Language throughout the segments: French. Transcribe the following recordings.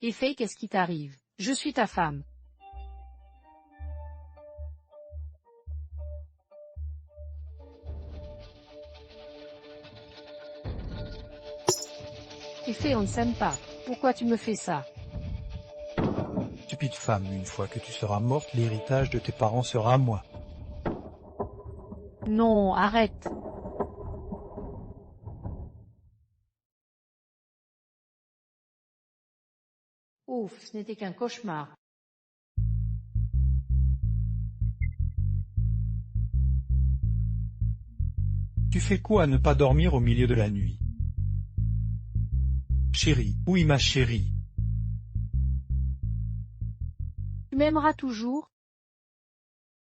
Et Faye, qu'est-ce qui t'arrive? Je suis ta femme. Et Faye, on ne s'aime pas. Pourquoi tu me fais ça? Stupide femme, une fois que tu seras morte, l'héritage de tes parents sera à moi. Non, arrête. Ouf, ce n'était qu'un cauchemar. Tu fais quoi à ne pas dormir au milieu de la nuit? Chérie, oui ma chérie. Tu m'aimeras toujours?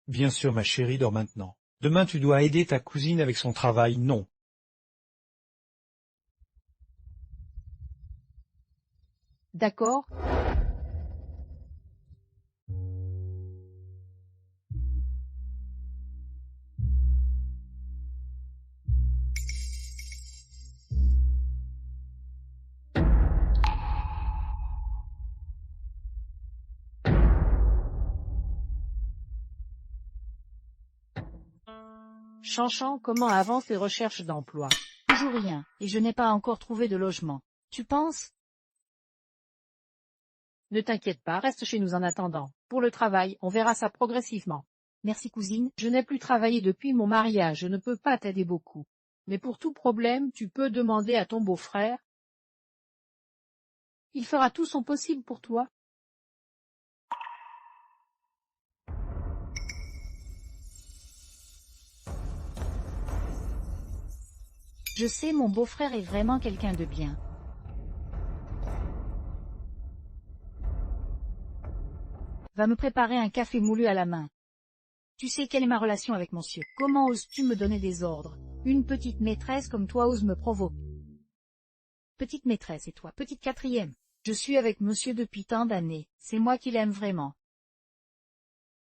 Bien sûr ma chérie, dors maintenant. Demain tu dois aider ta cousine avec son travail, non. D'accord. Chanchan, comment avancent les recherches d'emploi? Toujours rien, et je n'ai pas encore trouvé de logement. Tu penses? Ne t'inquiète pas, reste chez nous en attendant. Pour le travail, on verra ça progressivement. Merci cousine. Je n'ai plus travaillé depuis mon mariage, je ne peux pas t'aider beaucoup. Mais pour tout problème, tu peux demander à ton beau-frère. Il fera tout son possible pour toi. Je sais, mon beau-frère est vraiment quelqu'un de bien. Va me préparer un café moulu à la main. Tu sais quelle est ma relation avec monsieur. Comment oses-tu me donner des ordres? Une petite maîtresse comme toi ose me provoquer. Petite maîtresse et toi, petite quatrième. Je suis avec monsieur depuis tant d'années, c'est moi qui l'aime vraiment.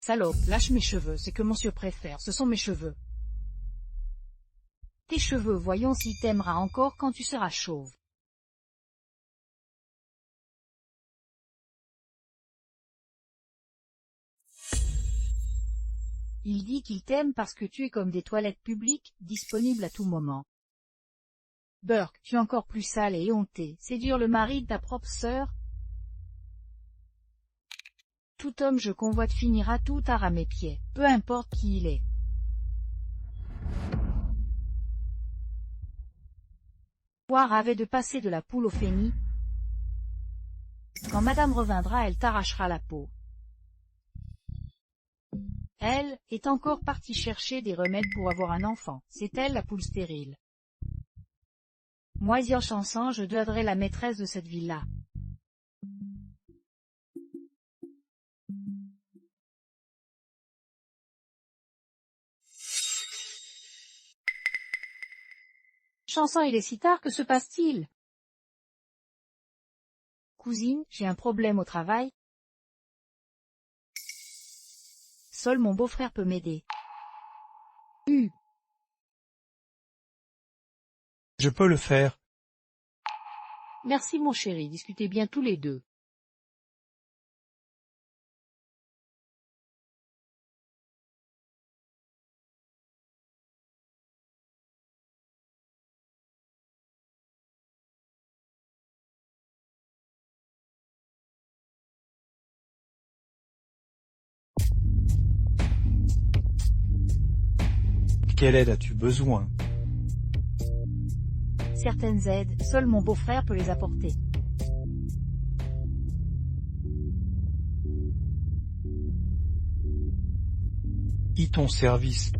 Salope, lâche mes cheveux, c'est que monsieur préfère, ce sont mes cheveux. Tes cheveux, voyons s'il t'aimera encore quand tu seras chauve. Il dit qu'il t'aime parce que tu es comme des toilettes publiques, disponibles à tout moment. Burke, tu es encore plus sale et éhonté, séduire le mari de ta propre sœur. Tout homme je convoite finira tout tard à mes pieds, peu importe qui il est. Poire avait de passer de la poule au fénis. Quand madame reviendra, elle t'arrachera la peau. Elle est encore partie chercher des remèdes pour avoir un enfant, c'est elle la poule stérile. Moisir Chanson, je deviendrai la maîtresse de cette ville-là. Chanson, il est si tard, que se passe-t-il? Cousine, j'ai un problème au travail. Seul mon beau-frère peut m'aider. Je peux le faire. Merci mon chéri, discutez bien tous les deux. Quelle aide as-tu besoin? Certaines aides, seul mon beau-frère peut les apporter. Qui ton service?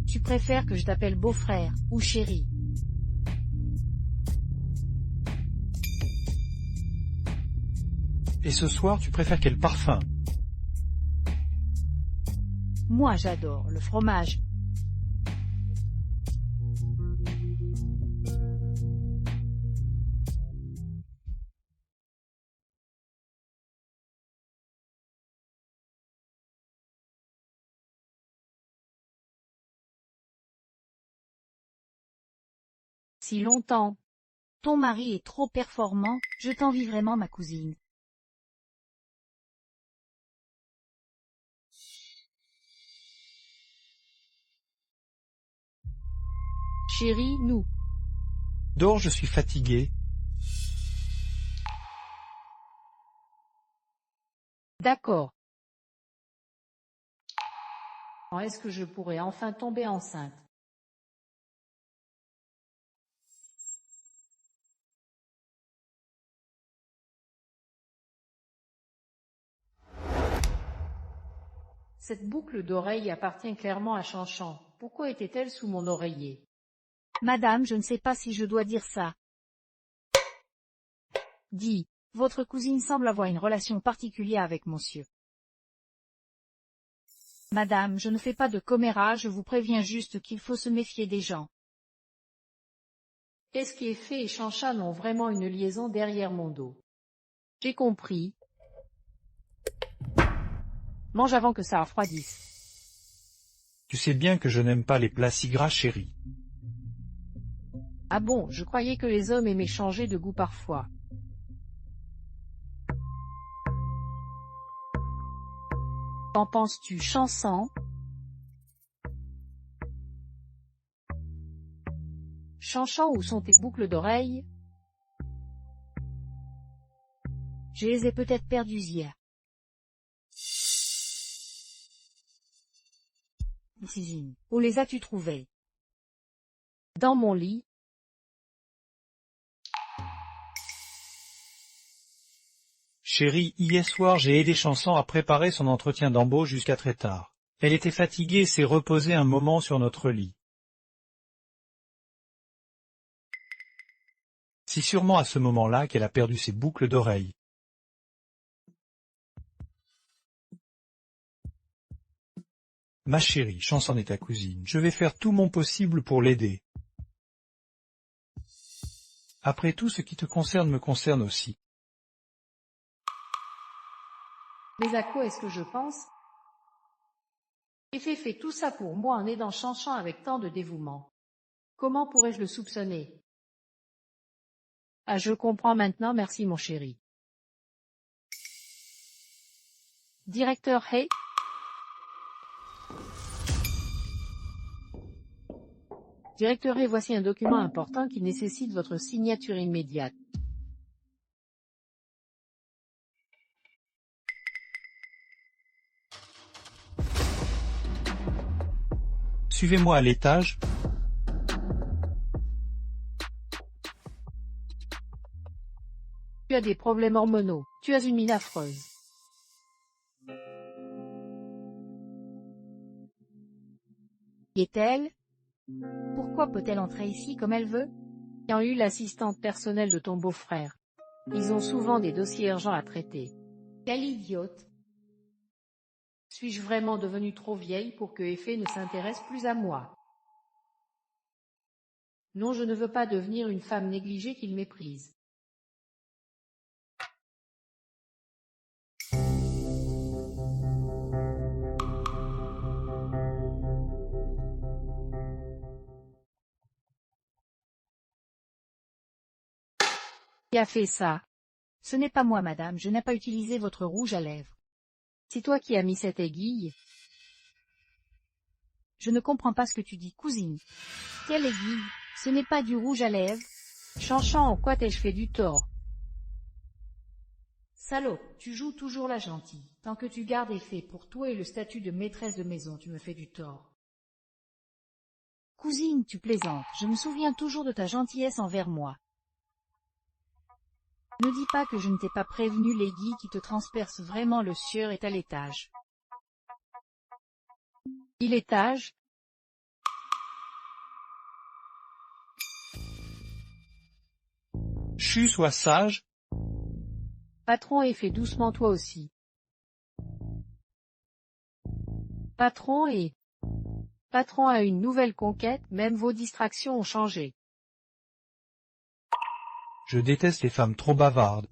Tu préfères que je t'appelle beau-frère, ou chéri? Et ce soir, tu préfères quel parfum? Moi j'adore le fromage. Si longtemps. Ton mari est trop performant, je t'envie vraiment ma cousine. Chérie, nous. Dors, je suis fatigué. D'accord. Quand est-ce que je pourrais enfin tomber enceinte? Cette boucle d'oreille appartient clairement à Chanchan. Pourquoi était-elle sous mon oreiller? Madame, je ne sais pas si je dois dire ça. Dis, votre cousine semble avoir une relation particulière avec monsieur. Madame, je ne fais pas de commérage, je vous préviens juste qu'il faut se méfier des gens. Est-ce qu'Effet et Chanchan ont vraiment une liaison derrière mon dos? J'ai compris. Mange avant que ça refroidisse. Tu sais bien que je n'aime pas les plats si gras, chérie. Ah bon, je croyais que les hommes aimaient changer de goût parfois. Qu'en penses-tu, Chanson? Chanchan, où sont tes boucles d'oreilles? Je les ai peut-être perdues hier. Cousine, où les as-tu trouvées? Dans mon lit. Chérie, hier soir j'ai aidé Chanson à préparer son entretien d'embauche jusqu'à très tard. Elle était fatiguée et s'est reposée un moment sur notre lit. C'est sûrement à ce moment-là qu'elle a perdu ses boucles d'oreilles. Ma chérie, Chanson est ta cousine. Je vais faire tout mon possible pour l'aider. Après tout, ce qui te concerne me concerne aussi. Mais à quoi est-ce que je pense? Effet fait tout ça pour moi en aidant Chanchan avec tant de dévouement. Comment pourrais-je le soupçonner? Ah, je comprends maintenant, merci mon chéri. Directeur Hay. Directeur Hay, voici un document important qui nécessite votre signature immédiate. Suivez-moi à l'étage. Tu as des problèmes hormonaux. Tu as une mine affreuse. Qui est-elle? Pourquoi peut-elle entrer ici comme elle veut? Ayant eu l'assistante personnelle de ton beau-frère. Ils ont souvent des dossiers urgents à traiter. Quelle idiote! Suis-je vraiment devenue trop vieille pour que Effet ne s'intéresse plus à moi? Non, je ne veux pas devenir une femme négligée qu'il méprise. Qui a fait ça? Ce n'est pas moi, madame, je n'ai pas utilisé votre rouge à lèvres. C'est toi qui as mis cette aiguille? Je ne comprends pas ce que tu dis, cousine. Quelle aiguille? Ce n'est pas du rouge à lèvres. Chanchan, en quoi t'ai-je fait du tort? Salaud, tu joues toujours la gentille. Tant que tu gardes Effet pour toi et le statut de maîtresse de maison, tu me fais du tort. Cousine, tu plaisantes, je me souviens toujours de ta gentillesse envers moi. Ne dis pas que je ne t'ai pas prévenu, l'aiguille qui te transperce vraiment le sieur est à l'étage. Il étage? Chut, sois sage. Patron, et fais doucement toi aussi. Patron a une nouvelle conquête, même vos distractions ont changé. Je déteste les femmes trop bavardes.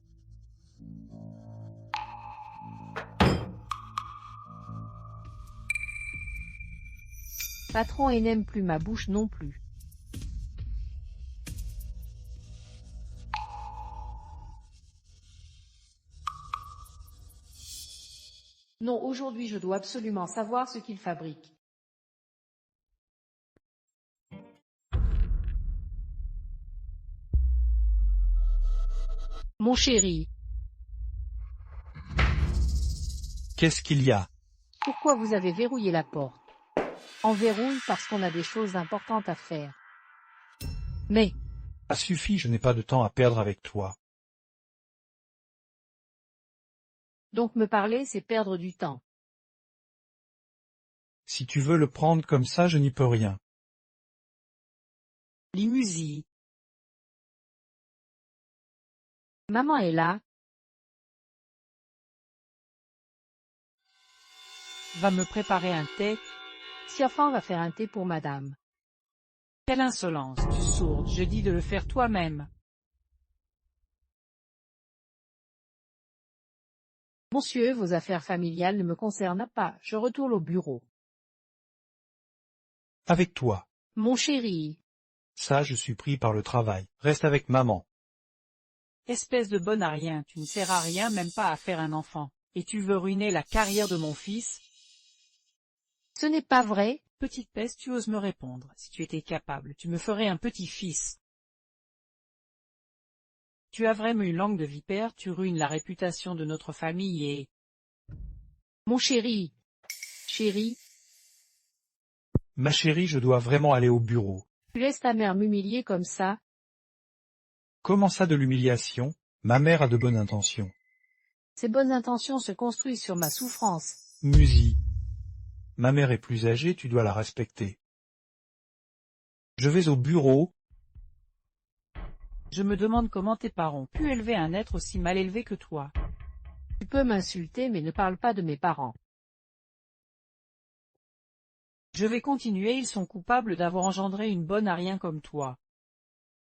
Patron et n'aime plus ma bouche non plus. Non, aujourd'hui je dois absolument savoir ce qu'il fabrique. Mon chéri, Qu'est-ce qu'il y a? pourquoi vous avez verrouillé la porte? On verrouille parce qu'on a des choses importantes à faire. Mais, Ça suffit, je n'ai pas de temps à perdre avec toi. donc me parler, c'est perdre du temps. Si tu veux le prendre comme ça, je n'y peux rien. Limousine. Maman est là, Va me préparer un thé. Siafan va faire un thé pour madame. Quelle insolence, tu sourde, je dis de le faire toi-même. Monsieur, vos affaires familiales ne me concernent pas, je retourne au bureau. Avec toi. Mon chéri, Ça, je suis pris par le travail. Reste avec maman. Espèce de bon à rien, tu ne sers à rien, même pas à faire un enfant. Et tu veux ruiner la carrière de mon fils? ce n'est pas vrai, Petite peste, tu oses me répondre. Si tu étais capable, tu me ferais un petit-fils. Tu as vraiment une langue de vipère, tu ruines la réputation de notre famille et... mon chéri. Chéri, Ma chérie, je dois vraiment aller au bureau. tu laisses ta mère m'humilier comme ça, Comment ça de l'humiliation? Ma mère a de bonnes intentions. ses bonnes intentions se construisent sur ma souffrance. Musi. Ma mère est plus âgée, tu dois la respecter. Je vais au bureau. Je me demande comment tes parents ont pu élever un être aussi mal élevé que toi. Tu peux m'insulter mais ne parle pas de mes parents. Je vais continuer, ils sont coupables d'avoir engendré une bonne à rien comme toi.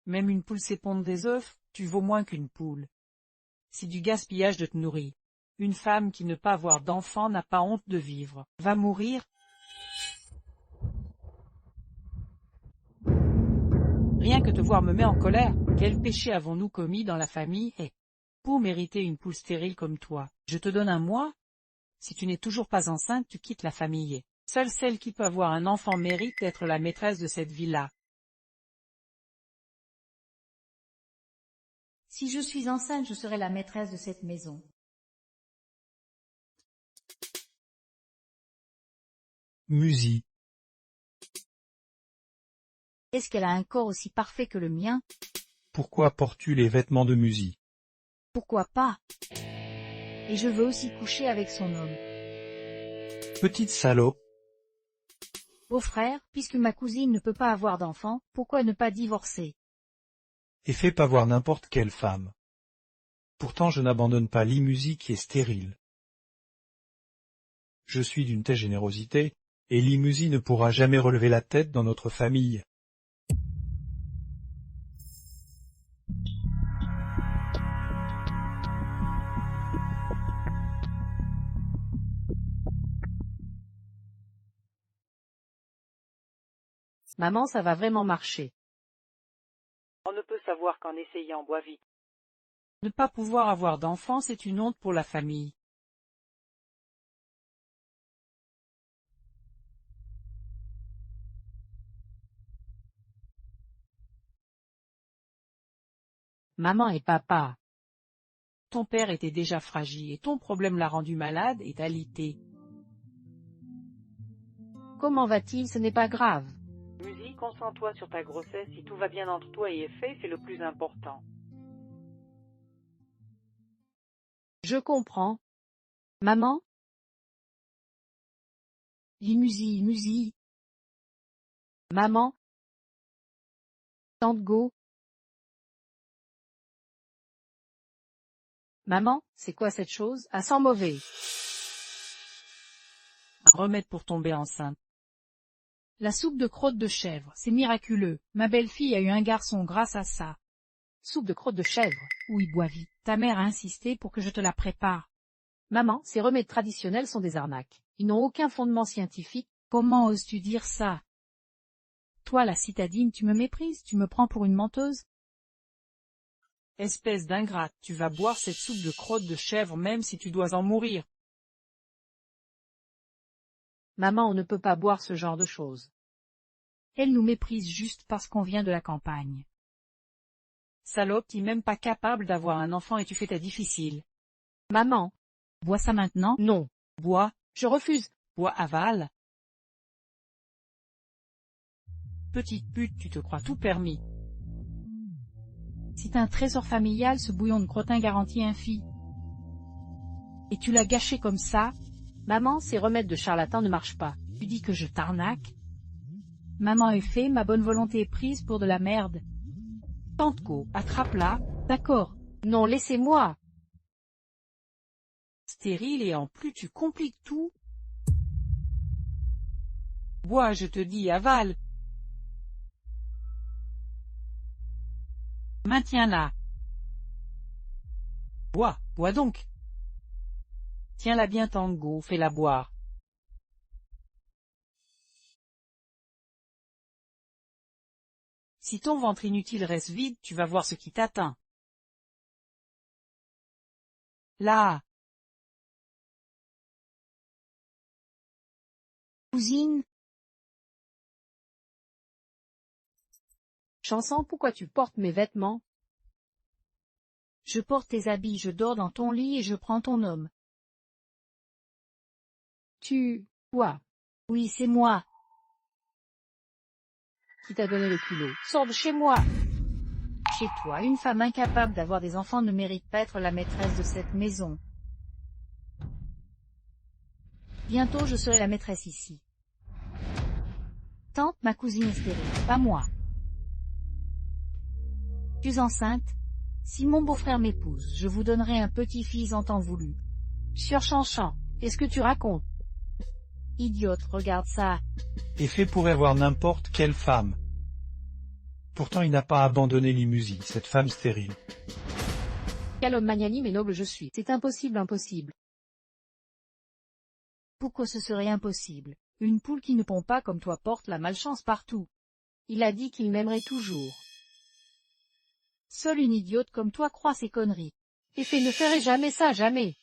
Même une poule sait pondre des œufs, tu vaux moins qu'une poule. C'est du gaspillage de te nourrir. Une femme qui ne peut pas avoir d'enfant n'a pas honte de vivre. Va mourir. Rien que te voir me met en colère. Quel péché avons-nous commis dans la famille, pour mériter une poule stérile comme toi? Je te donne un mois. Si tu n'es toujours pas enceinte, tu quittes la famille. Seule celle qui peut avoir un enfant mérite d'être la maîtresse de cette villa. Si je suis enceinte, je serai la maîtresse de cette maison. Musi. Est-ce qu'elle a un corps aussi parfait que le mien? Pourquoi portes-tu les vêtements de Musi? Pourquoi pas? Et je veux aussi coucher avec son homme. Petite salope. Beau-frère, puisque ma cousine ne peut pas avoir d'enfant, pourquoi ne pas divorcer? Et fais pas voir n'importe quelle femme. Pourtant je n'abandonne pas Limusi qui est stérile. Je suis d'une telle générosité, et Limusi ne pourra jamais relever la tête dans notre famille. Maman, ça va vraiment marcher. On ne peut savoir qu'en essayant, bois vite. Ne pas pouvoir avoir d'enfant, c'est une honte pour la famille. Maman et papa. Ton père était déjà fragile et ton problème l'a rendu malade et alité. Comment va-t-il? Ce n'est pas grave. Musi, concentre-toi sur ta grossesse, si tout va bien entre toi et Effet, c'est le plus important. Je comprends. Maman? Musi. Maman? Tante Go? Maman, c'est quoi cette chose? À sang mauvais. Un remède pour tomber enceinte. La soupe de crotte de chèvre, c'est miraculeux. Ma belle-fille a eu un garçon grâce à ça. Soupe de crotte de chèvre. Oui, bois vite. Ta mère a insisté pour que je te la prépare. Maman, ces remèdes traditionnels sont des arnaques. Ils n'ont aucun fondement scientifique. Comment oses-tu dire ça? Toi, la citadine, tu me méprises, tu me prends pour une menteuse? Espèce d'ingrate, tu vas boire cette soupe de crotte de chèvre même si tu dois en mourir. Maman, on ne peut pas boire ce genre de choses. Elle nous méprise juste parce qu'on vient de la campagne. Salope, t'es même pas capable d'avoir un enfant et tu fais ta difficile. Maman, Bois ça maintenant. non, Bois, je refuse. bois, avale. Petite pute, tu te crois tout permis. C'est un trésor familial, ce bouillon de crottin garantit un fi. Et tu l'as gâché comme ça? Maman, ces remèdes de charlatan ne marchent pas. Tu dis que je t'arnaque? Maman est fait, ma bonne volonté est prise pour de la merde. Tante-co, attrape-la. D'accord. Non, laissez-moi. Stérile et en plus tu compliques tout. Bois, je te dis, avale. Maintiens-la. Bois, bois donc. Tiens-la bien, Tango, fais-la boire. Si ton ventre inutile reste vide, tu vas voir ce qui t'atteint. Là. Cousine, Chanson, pourquoi tu portes mes vêtements? je porte tes habits, je dors dans ton lit et je prends ton homme. Quoi? Oui, c'est moi. Qui t'a donné le culot? Sors de chez moi! Chez toi, une femme incapable d'avoir des enfants ne mérite pas être la maîtresse de cette maison. Bientôt je serai la maîtresse ici. Tante, ma cousine est stérile, pas moi. Tu es enceinte? Si mon beau-frère m'épouse, je vous donnerai un petit-fils en temps voulu. Sur Chanchan, qu'est-ce que tu racontes? Idiote, regarde ça. Effet pourrait avoir n'importe quelle femme. Pourtant il n'a pas abandonné Limusie, cette femme stérile. Quel homme magnanime et noble je suis. C'est impossible, impossible. Pourquoi ce serait impossible? Une poule qui ne pond pas comme toi porte la malchance partout. Il a dit qu'il m'aimerait toujours. Seule une idiote comme toi croit ces conneries. Effet ne ferait jamais ça, jamais.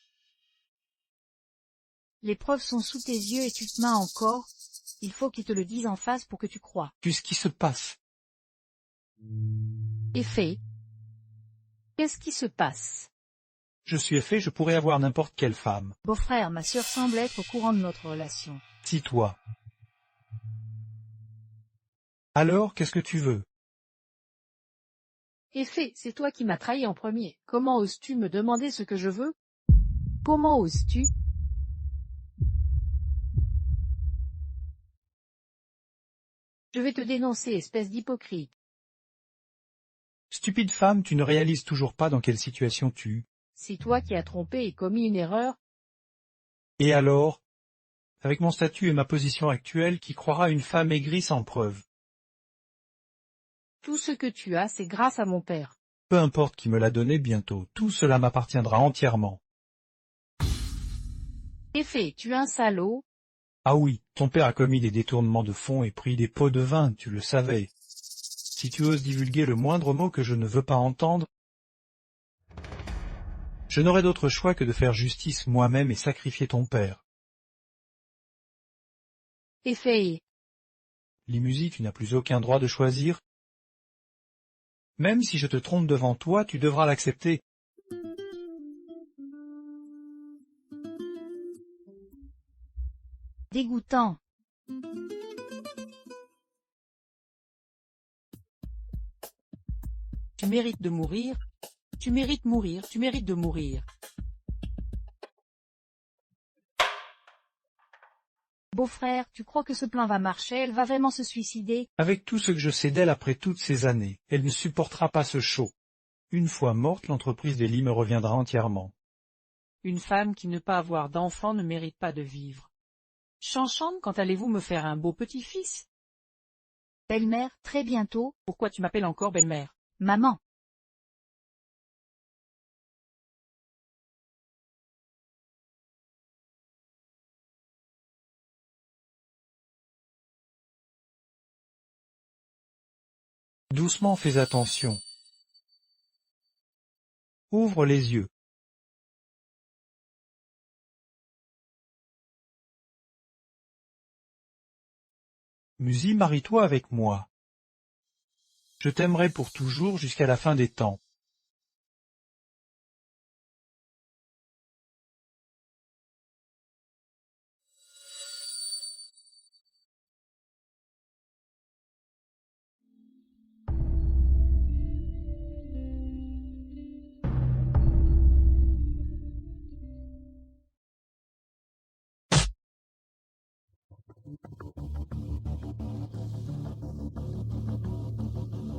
Les preuves sont sous tes yeux et tu te mens encore. Il faut qu'ils te le disent en face pour que tu crois. Qu'est-ce qui se passe? Effet. Qu'est-ce qui se passe? Je suis Effet, je pourrais avoir n'importe quelle femme. Beau-frère, ma sœur semble être au courant de notre relation. Si toi. Alors, qu'est-ce que tu veux? Effet, c'est toi qui m'as trahi en premier. Comment oses-tu me demander ce que je veux? Comment oses-tu? Je vais te dénoncer, espèce d'hypocrite. Stupide femme, tu ne réalises toujours pas dans quelle situation tu... C'est toi qui as trompé et commis une erreur. Et alors? Avec mon statut et ma position actuelle, qui croira une femme aigrie sans preuve? Tout ce que tu as, c'est grâce à mon père. Peu importe qui me l'a donné bientôt, tout cela m'appartiendra entièrement. Effet, tu es un salaud. Ah oui, ton père a commis des détournements de fonds et pris des pots de vin, tu le savais. Si tu oses divulguer le moindre mot que je ne veux pas entendre, je n'aurai d'autre choix que de faire justice moi-même et sacrifier ton père. Effet. Limusie, tu n'as plus aucun droit de choisir. Même si je te trompe devant toi, tu devras l'accepter. Dégoûtant. Tu mérites de mourir. Tu mérites mourir, tu mérites de mourir. Beau-frère, tu crois que ce plan va marcher? Elle va vraiment se suicider? Avec tout ce que je sais d'elle après toutes ces années, elle ne supportera pas ce show. Une fois morte, l'entreprise d'Ellie me reviendra entièrement. Une femme qui ne pas avoir d'enfant ne mérite pas de vivre. Chanchan, quand allez-vous me faire un beau petit-fils? Belle-mère, très bientôt. Pourquoi tu m'appelles encore belle-mère? Maman. Doucement, fais attention. Ouvre les yeux. Musi, marie-toi avec moi. Je t'aimerai pour toujours jusqu'à la fin des temps.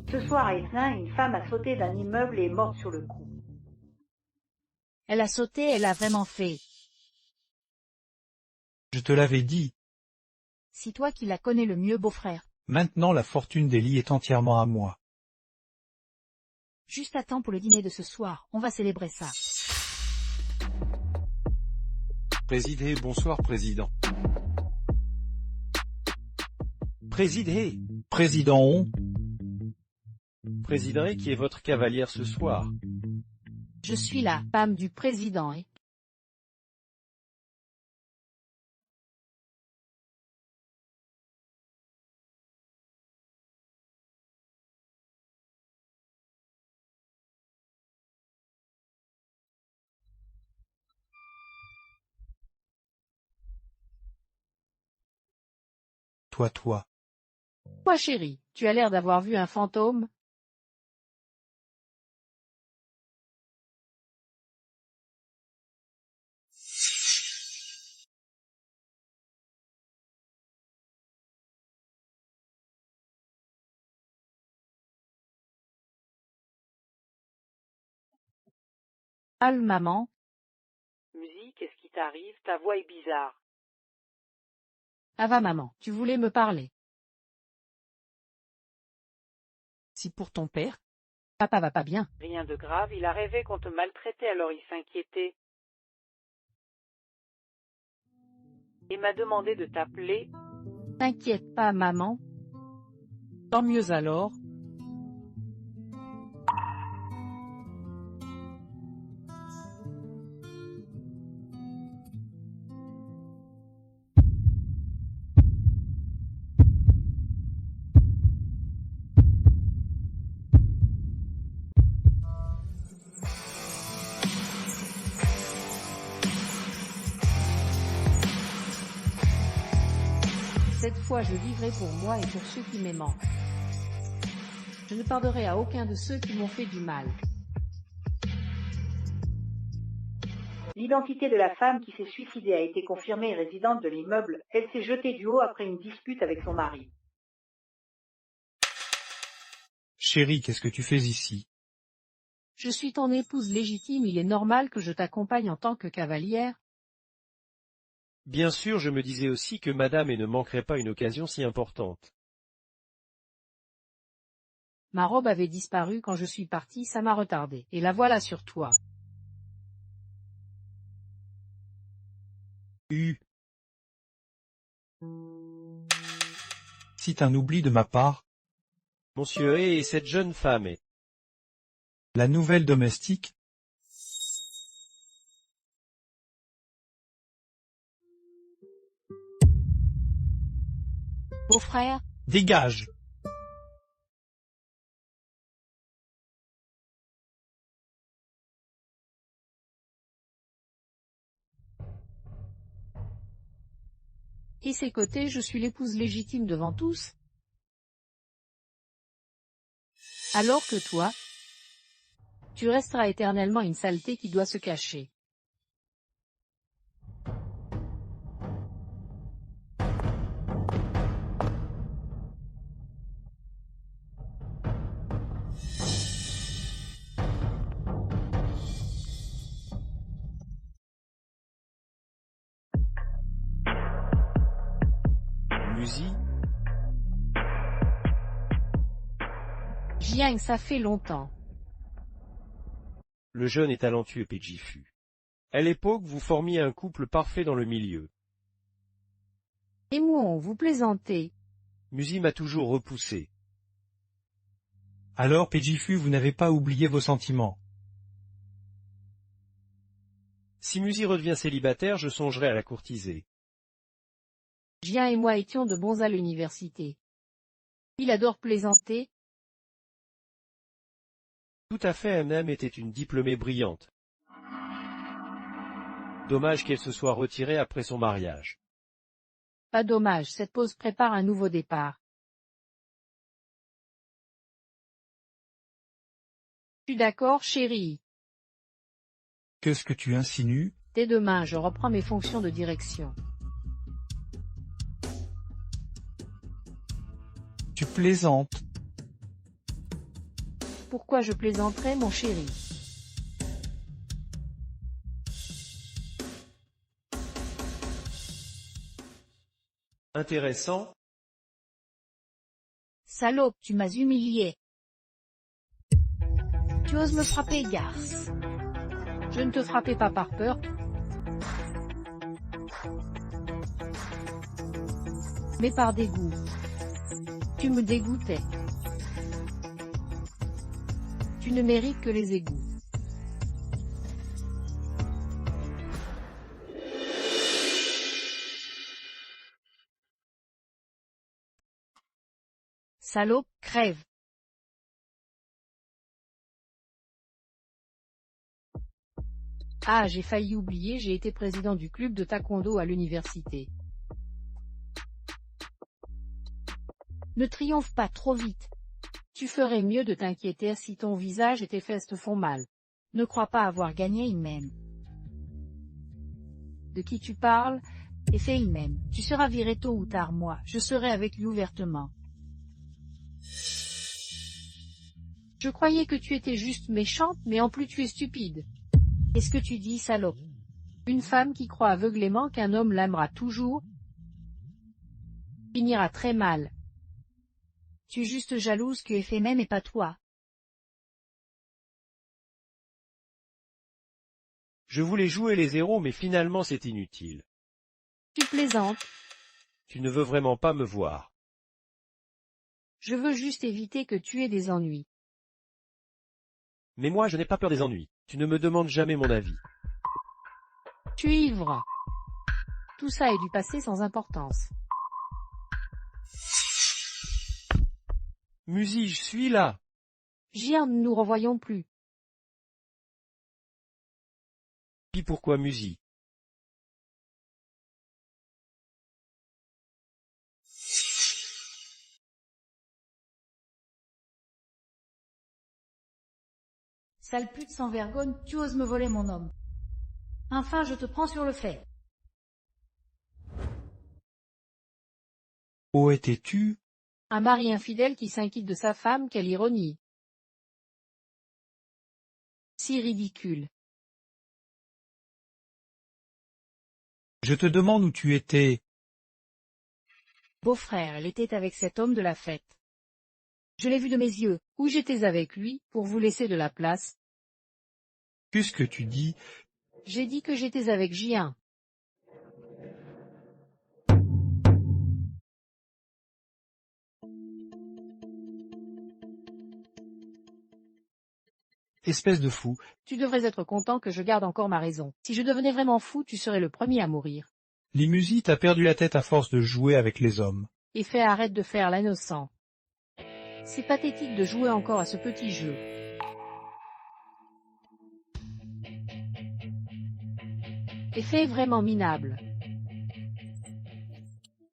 Ce soir à Esnain, une femme a sauté d'un immeuble et est morte sur le coup. Elle a sauté, elle a vraiment fait. Je te l'avais dit. C'est toi qui la connais le mieux, beau-frère. Maintenant la fortune d'Élie est entièrement à moi. Juste à temps pour le dîner de ce soir, on va célébrer ça. Présidé, bonsoir président. Présidé, Président On, président qui est votre cavalière ce soir. Je suis la Femme du président, hein. toi. Toi, chérie, tu as l'air d'avoir vu un fantôme. Al maman. Musi, qu'est-ce qui t'arrive? Ta voix est bizarre. Ava maman, tu voulais me parler. Si pour ton père, Papa va pas bien. Rien de grave, il a rêvé qu'on te maltraitait, alors il s'inquiétait. Et m'a demandé de t'appeler. T'inquiète pas, maman. tant mieux alors. Cette fois, je vivrai pour moi et pour ceux qui m'aiment. Je ne pardonnerai à aucun de ceux qui m'ont fait du mal. L'identité de la femme qui s'est suicidée a été confirmée résidente de l'immeuble. Elle s'est jetée du haut après une dispute avec son mari. Chérie, qu'est-ce que tu fais ici? Je suis ton épouse légitime, il est normal que je t'accompagne en tant que cavalière. Bien sûr, je me disais aussi que madame ne manquerait pas une occasion si importante. Ma robe avait disparu quand je suis partie, ça m'a retardé, et la voilà sur toi. C'est un oubli de ma part. Monsieur et cette jeune femme est... La nouvelle domestique. Beau-frère, Dégage! Et ses côtés, je suis l'épouse légitime devant tous. Alors que toi, tu resteras éternellement une saleté qui doit se cacher. Musi, Jiang, ça fait longtemps. le jeune et talentueux Péjifu. À l'époque, vous formiez un couple parfait dans le milieu. Et moi, vous plaisantez. Musi m'a toujours repoussé. Alors, Péjifu, vous n'avez pas oublié vos sentiments. Si Musi redevient célibataire, je songerai à la courtiser. Jian et moi étions de bons à l'université. Il adore plaisanter. Tout à fait, MM était une diplômée brillante. Dommage qu'elle se soit retirée après son mariage. Pas dommage, cette pause prépare un nouveau départ. Tu es d'accord, chérie? Qu'est-ce que tu insinues? Dès demain, je reprends mes fonctions de direction. Tu plaisantes. Pourquoi je plaisanterais, mon chéri? Intéressant. Salope, tu m'as humilié. Tu oses me frapper, garce. Je ne te frappais pas par peur, mais par dégoût. Tu me dégoûtais. Tu ne mérites que les égouts. Salope, crève. Ah, j'ai failli oublier, j'ai été président du club de taekwondo à l'université. Ne triomphe pas trop vite. Tu ferais mieux de t'inquiéter si ton visage et tes fesses te font mal. Ne crois pas avoir gagné il-même. De qui tu parles? Et fais il-même. Tu seras viré tôt ou tard, moi. Je serai avec lui ouvertement. Je croyais que tu étais juste méchante, mais en plus tu es stupide. Qu'est-ce que tu dis, salope? Une femme qui croit aveuglément qu'un homme l'aimera toujours finira très mal. Tu es juste jalouse que Effet m'aime et pas toi. Je voulais jouer les héros, mais finalement c'est inutile. Tu plaisantes. Tu ne veux vraiment pas me voir. Je veux juste éviter que tu aies des ennuis. Mais moi je n'ai pas peur des ennuis. Tu ne me demandes jamais mon avis. Tu es ivre. Tout ça est du passé sans importance. Musi, je suis là. Jian, nous nous revoyons plus. Puis pourquoi Musi? Sale pute sans vergogne, tu oses me voler mon homme. Enfin, je te prends sur le fait. Où étais-tu? Un mari infidèle qui s'inquiète de sa femme, quelle ironie. Si ridicule. Je te demande où tu étais. Beau-frère, elle était avec cet homme de la fête. Je l'ai vu de mes yeux. Où j'étais avec lui, pour vous laisser de la place. Qu'est-ce que tu dis? J'ai dit que j'étais avec Jian. Espèce de fou. Tu devrais être content que je garde encore ma raison. Si je devenais vraiment fou, tu serais le premier à mourir. Limusi, t'as perdu la tête à force de jouer avec les hommes. Et fais arrête de faire l'innocent. C'est pathétique de jouer encore à ce petit jeu. Et fais vraiment minable.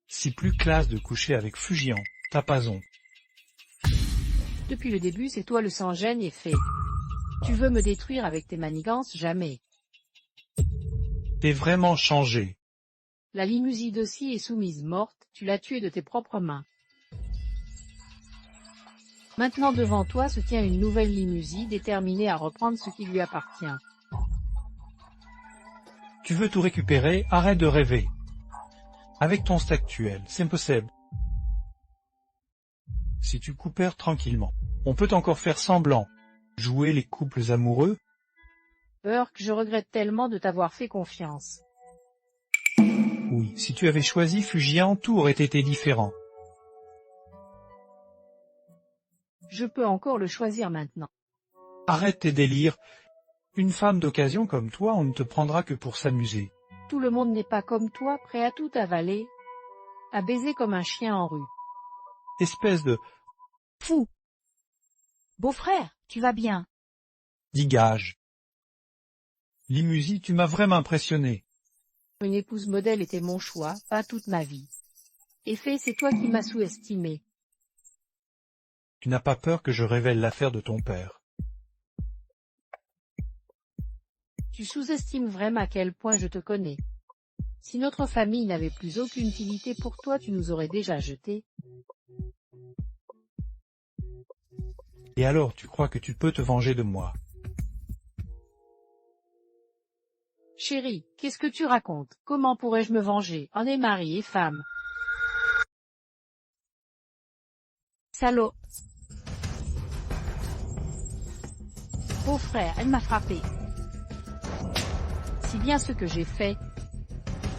C'est plus classe de coucher avec Fujian. T'as pas honte. Depuis le début, c'est toi le sans-gêne et fait. Tu veux me détruire avec tes manigances, jamais. T'es vraiment changé. La limuside aussi est soumise morte, tu l'as tuée de tes propres mains. Maintenant devant toi se tient une nouvelle limuside déterminée à reprendre ce qui lui appartient. Tu veux tout récupérer, arrête de rêver. Avec ton statut actuel, c'est impossible. Si tu coopères tranquillement, on peut encore faire semblant. Jouer les couples amoureux. Burke, je regrette tellement de t'avoir fait confiance. Oui, si tu avais choisi Fujian, tout aurait été différent. Je peux encore le choisir maintenant. Arrête tes délires. Une femme d'occasion comme toi, on ne te prendra que pour s'amuser. Tout le monde n'est pas comme toi, prêt à tout avaler. à baiser comme un chien en rue. Espèce de... Fou. Beau-frère, tu vas bien? Dégage. Limusi, tu m'as vraiment impressionné. Une épouse modèle était mon choix, pas toute ma vie. Effet, c'est toi qui m'as sous-estimé. Tu n'as pas peur que je révèle l'affaire de ton père. Tu sous-estimes vraiment à quel point je te connais. Si notre famille n'avait plus aucune utilité pour toi, tu nous aurais déjà jetés. Et alors, tu crois que tu peux te venger de moi? Chérie, qu'est-ce que tu racontes? Comment pourrais-je me venger? On est mari et femme. Salaud. Beau-frère, elle m'a frappé. Si bien ce que j'ai fait.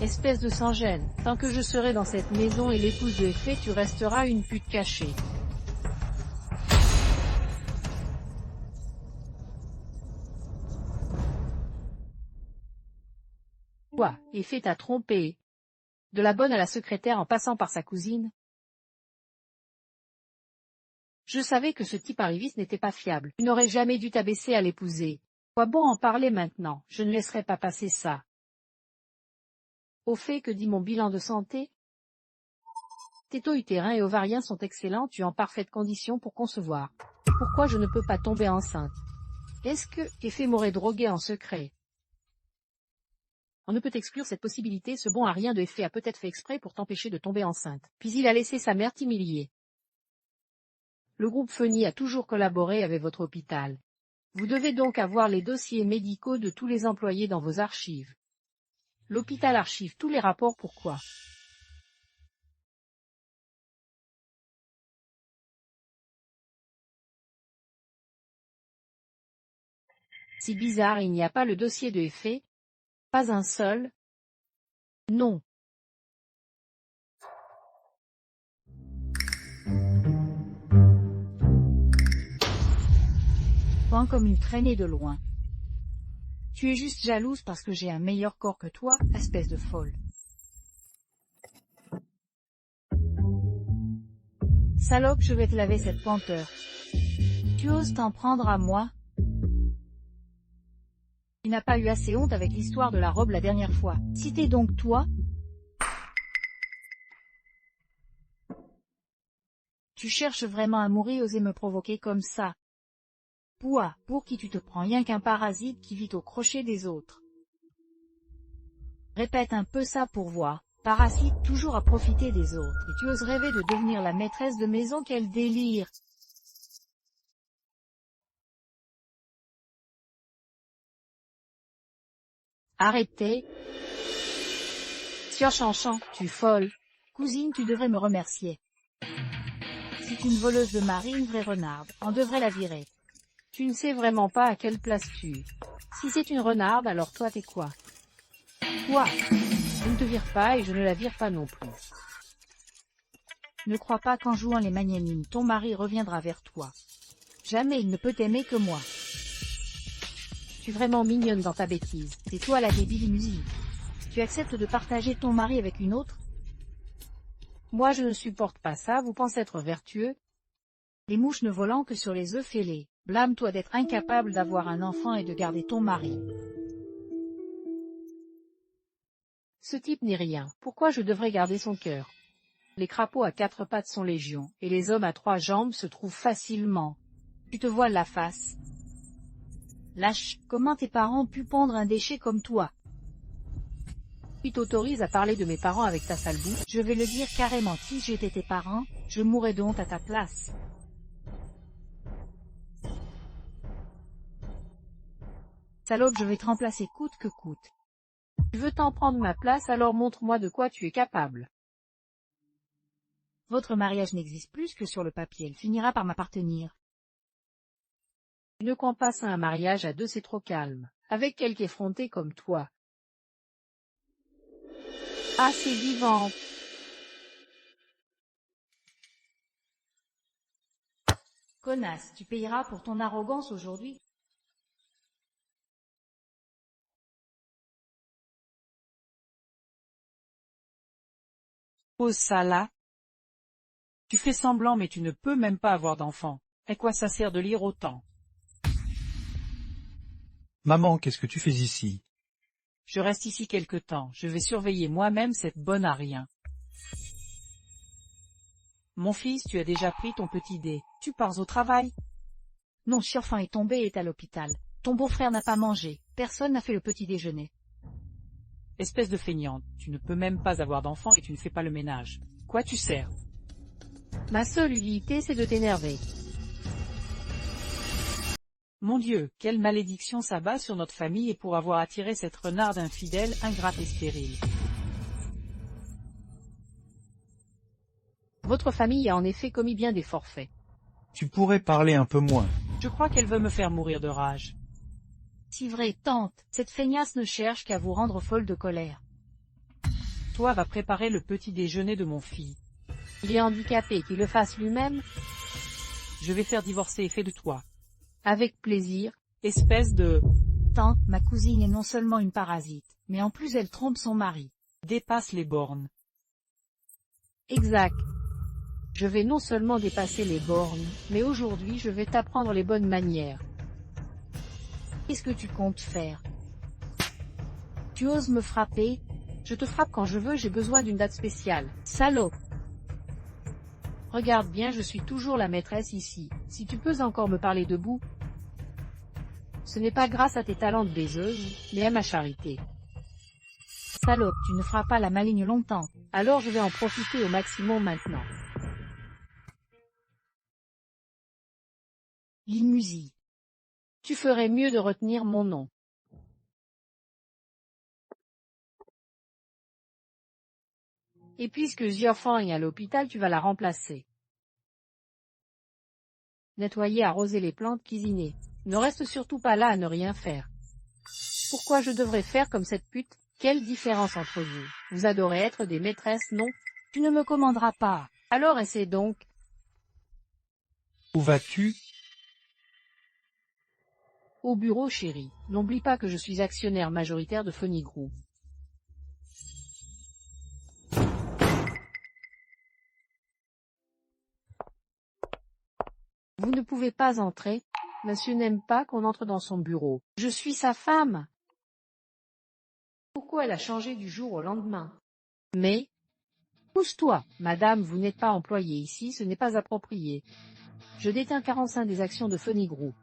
Espèce de sans-gêne, tant que je serai dans cette maison et l'épouse de Effet, tu resteras une pute cachée. Quoi, Effet t'a trompé? De la bonne à la secrétaire en passant par sa cousine? Je savais que ce type arriviste n'était pas fiable. Tu n'aurais jamais dû t'abaisser à l'épouser. Quoi bon en parler maintenant? Je ne laisserai pas passer ça. Au fait, que dit mon bilan de santé? Tes taux utérins et ovariens sont excellents, tu es en parfaite condition pour concevoir. Pourquoi je ne peux pas tomber enceinte? Est-ce que Effet m'aurait drogué en secret? On ne peut exclure cette possibilité, ce bon à rien de Effet a peut-être fait exprès pour t'empêcher de tomber enceinte. Puis il a laissé sa mère t'humilier. Le groupe Feni a toujours collaboré avec votre hôpital. Vous devez donc avoir les dossiers médicaux de tous les employés dans vos archives. L'hôpital archive tous les rapports, pourquoi? Si bizarre, il n'y a pas le dossier de Effet? Pas un seul? Non. Point comme une traînée de loin. Tu es juste jalouse parce que j'ai un meilleur corps que toi, espèce de folle. Salope, je vais te laver cette panteur. Tu oses t'en prendre à moi? Tu n'as pas eu assez honte avec l'histoire de la robe la dernière fois. C'était donc toi? Tu cherches vraiment à mourir, oser me provoquer comme ça? Pouah, pour qui tu te prends rien qu'un parasite qui vit au crochet des autres. Répète un peu ça pour voir. Parasite toujours à profiter des autres. Et tu oses rêver de devenir la maîtresse de maison, quel délire! Arrêtez. Chanchan, tu folle. Cousine, tu devrais me remercier. C'est une voleuse de mari, une vraie renarde. On devrait la virer. Tu ne sais vraiment pas à quelle place tu es. Si c'est une renarde, alors toi t'es quoi? Quoi? Je ne te vire pas et je ne la vire pas non plus. Ne crois pas qu'en jouant les magnanimes, ton mari reviendra vers toi. Jamais il ne peut t'aimer que moi. Tu es vraiment mignonne dans ta bêtise. C'est toi la débile musique. Tu acceptes de partager ton mari avec une autre? Moi je ne supporte pas ça, vous pensez être vertueux? Les mouches ne volant que sur les œufs fêlés. Blâme-toi d'être incapable d'avoir un enfant et de garder ton mari. Ce type n'est rien. Pourquoi je devrais garder son cœur? Les crapauds à 4 pattes sont légion, et les hommes à 3 jambes se trouvent facilement. Tu te voiles la face. Lâche, comment tes parents ont pu pondre un déchet comme toi? Tu t'autorises à parler de mes parents avec ta sale bouche? Je vais le dire carrément, si j'étais tes parents, je mourrais de honte à ta place. Salope, je vais te remplacer coûte que coûte. Tu veux t'en prendre ma place, alors montre-moi de quoi tu es capable. Votre mariage n'existe plus que sur le papier, elle finira par m'appartenir. Ne compte pas ça, un mariage à deux, c'est trop calme. Avec quelque effronté comme toi. Ah, c'est vivant. Connasse, tu payeras pour ton arrogance aujourd'hui. Pose ça là. Tu fais semblant mais tu ne peux même pas avoir d'enfant. À quoi ça sert de lire autant? Maman, qu'est-ce que tu fais ici? Je reste ici quelque temps, je vais surveiller moi-même cette bonne à rien. Mon fils, tu as déjà pris ton petit dé. Tu pars au travail? Non, Xiaofang est tombé et est à l'hôpital. Ton beau-frère n'a pas mangé. Personne n'a fait le petit déjeuner. Espèce de feignante, tu ne peux même pas avoir d'enfant et tu ne fais pas le ménage. Quoi tu sers? Ma seule utilité, c'est de t'énerver. Mon Dieu, quelle malédiction s'abat sur notre famille et pour avoir attiré cette renarde infidèle, ingrate et stérile. Votre famille a en effet commis bien des forfaits. Tu pourrais parler un peu moins. Je crois qu'elle veut me faire mourir de rage. Si vrai, tante, cette feignasse ne cherche qu'à vous rendre folle de colère. Toi va préparer le petit déjeuner de mon fils. Il est handicapé, qu'il le fasse lui-même? Je vais faire divorcer et fait de toi. Avec plaisir. Espèce de... Tante, ma cousine est non seulement une parasite, mais en plus elle trompe son mari. Dépasse les bornes. Exact. Je vais non seulement dépasser les bornes, mais aujourd'hui je vais t'apprendre les bonnes manières. Qu'est-ce que tu comptes faire? Tu oses me frapper? Je te frappe quand je veux, j'ai besoin d'une date spéciale. Salaud! Regarde bien, je suis toujours la maîtresse ici. Si tu peux encore me parler debout. Ce n'est pas grâce à tes talents de baiseuse, mais à ma charité. Salope, tu ne feras pas la maligne longtemps. Alors je vais en profiter au maximum maintenant. Limusie. Tu ferais mieux de retenir mon nom. Et puisque Xiaofang est à l'hôpital, tu vas la remplacer. Nettoyer, arroser les plantes, cuisiner. Ne reste surtout pas là à ne rien faire. Pourquoi je devrais faire comme cette pute? Quelle différence entre vous? Vous adorez être des maîtresses, non? Tu ne me commanderas pas. Alors essaie donc. Où vas-tu? Au bureau, chérie. N'oublie pas que je suis actionnaire majoritaire de Funny Group. Vous ne pouvez pas entrer. Monsieur n'aime pas qu'on entre dans son bureau. Je suis sa femme. Pourquoi elle a changé du jour au lendemain? Mais, pousse-toi, madame, vous n'êtes pas employée ici, ce n'est pas approprié. Je détiens 45 des actions de Funny Group.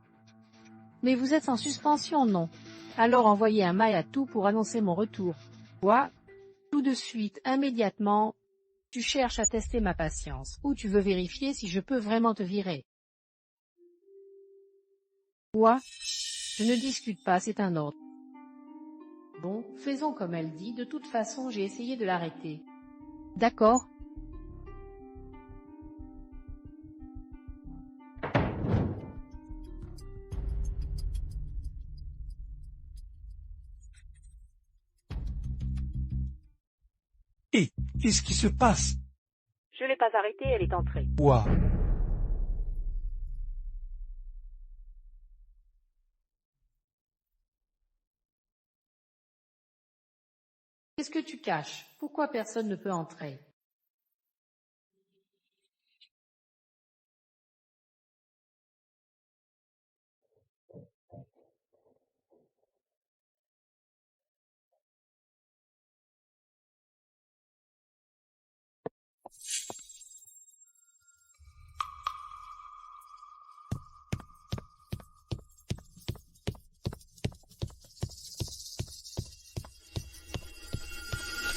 Mais vous êtes en suspension, non? Alors envoyez un mail à tout pour annoncer mon retour. Quoi? Tout de suite, immédiatement. Tu cherches à tester ma patience, ou tu veux vérifier si je peux vraiment te virer. Quoi? Je ne discute pas, c'est un ordre. Bon, faisons comme elle dit, de toute façon j'ai essayé de l'arrêter. D'accord. Hé, qu'est-ce qui se passe? Je l'ai pas arrêtée, elle est entrée. Quoi? Qu'est-ce que tu caches? Pourquoi personne ne peut entrer?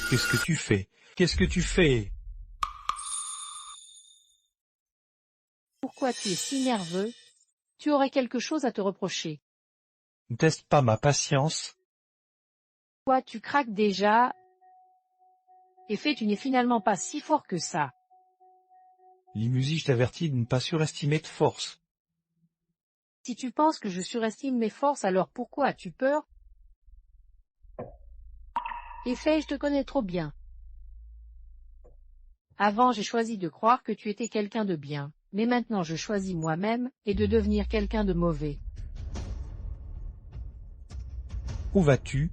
Qu'est-ce que tu fais? Qu'est-ce que tu fais? Pourquoi tu es si nerveux? Tu aurais quelque chose à te reprocher. Ne teste pas ma patience. Quoi, tu craques déjà? Et fait, tu n'es finalement pas si fort que ça. Limusie, je t'avertis de ne pas surestimer de force. Si tu penses que je surestime mes forces, alors pourquoi as-tu peur? Et Fei, je te connais trop bien. Avant, j'ai choisi de croire que tu étais quelqu'un de bien, mais maintenant je choisis moi-même, et de devenir quelqu'un de mauvais. Où vas-tu?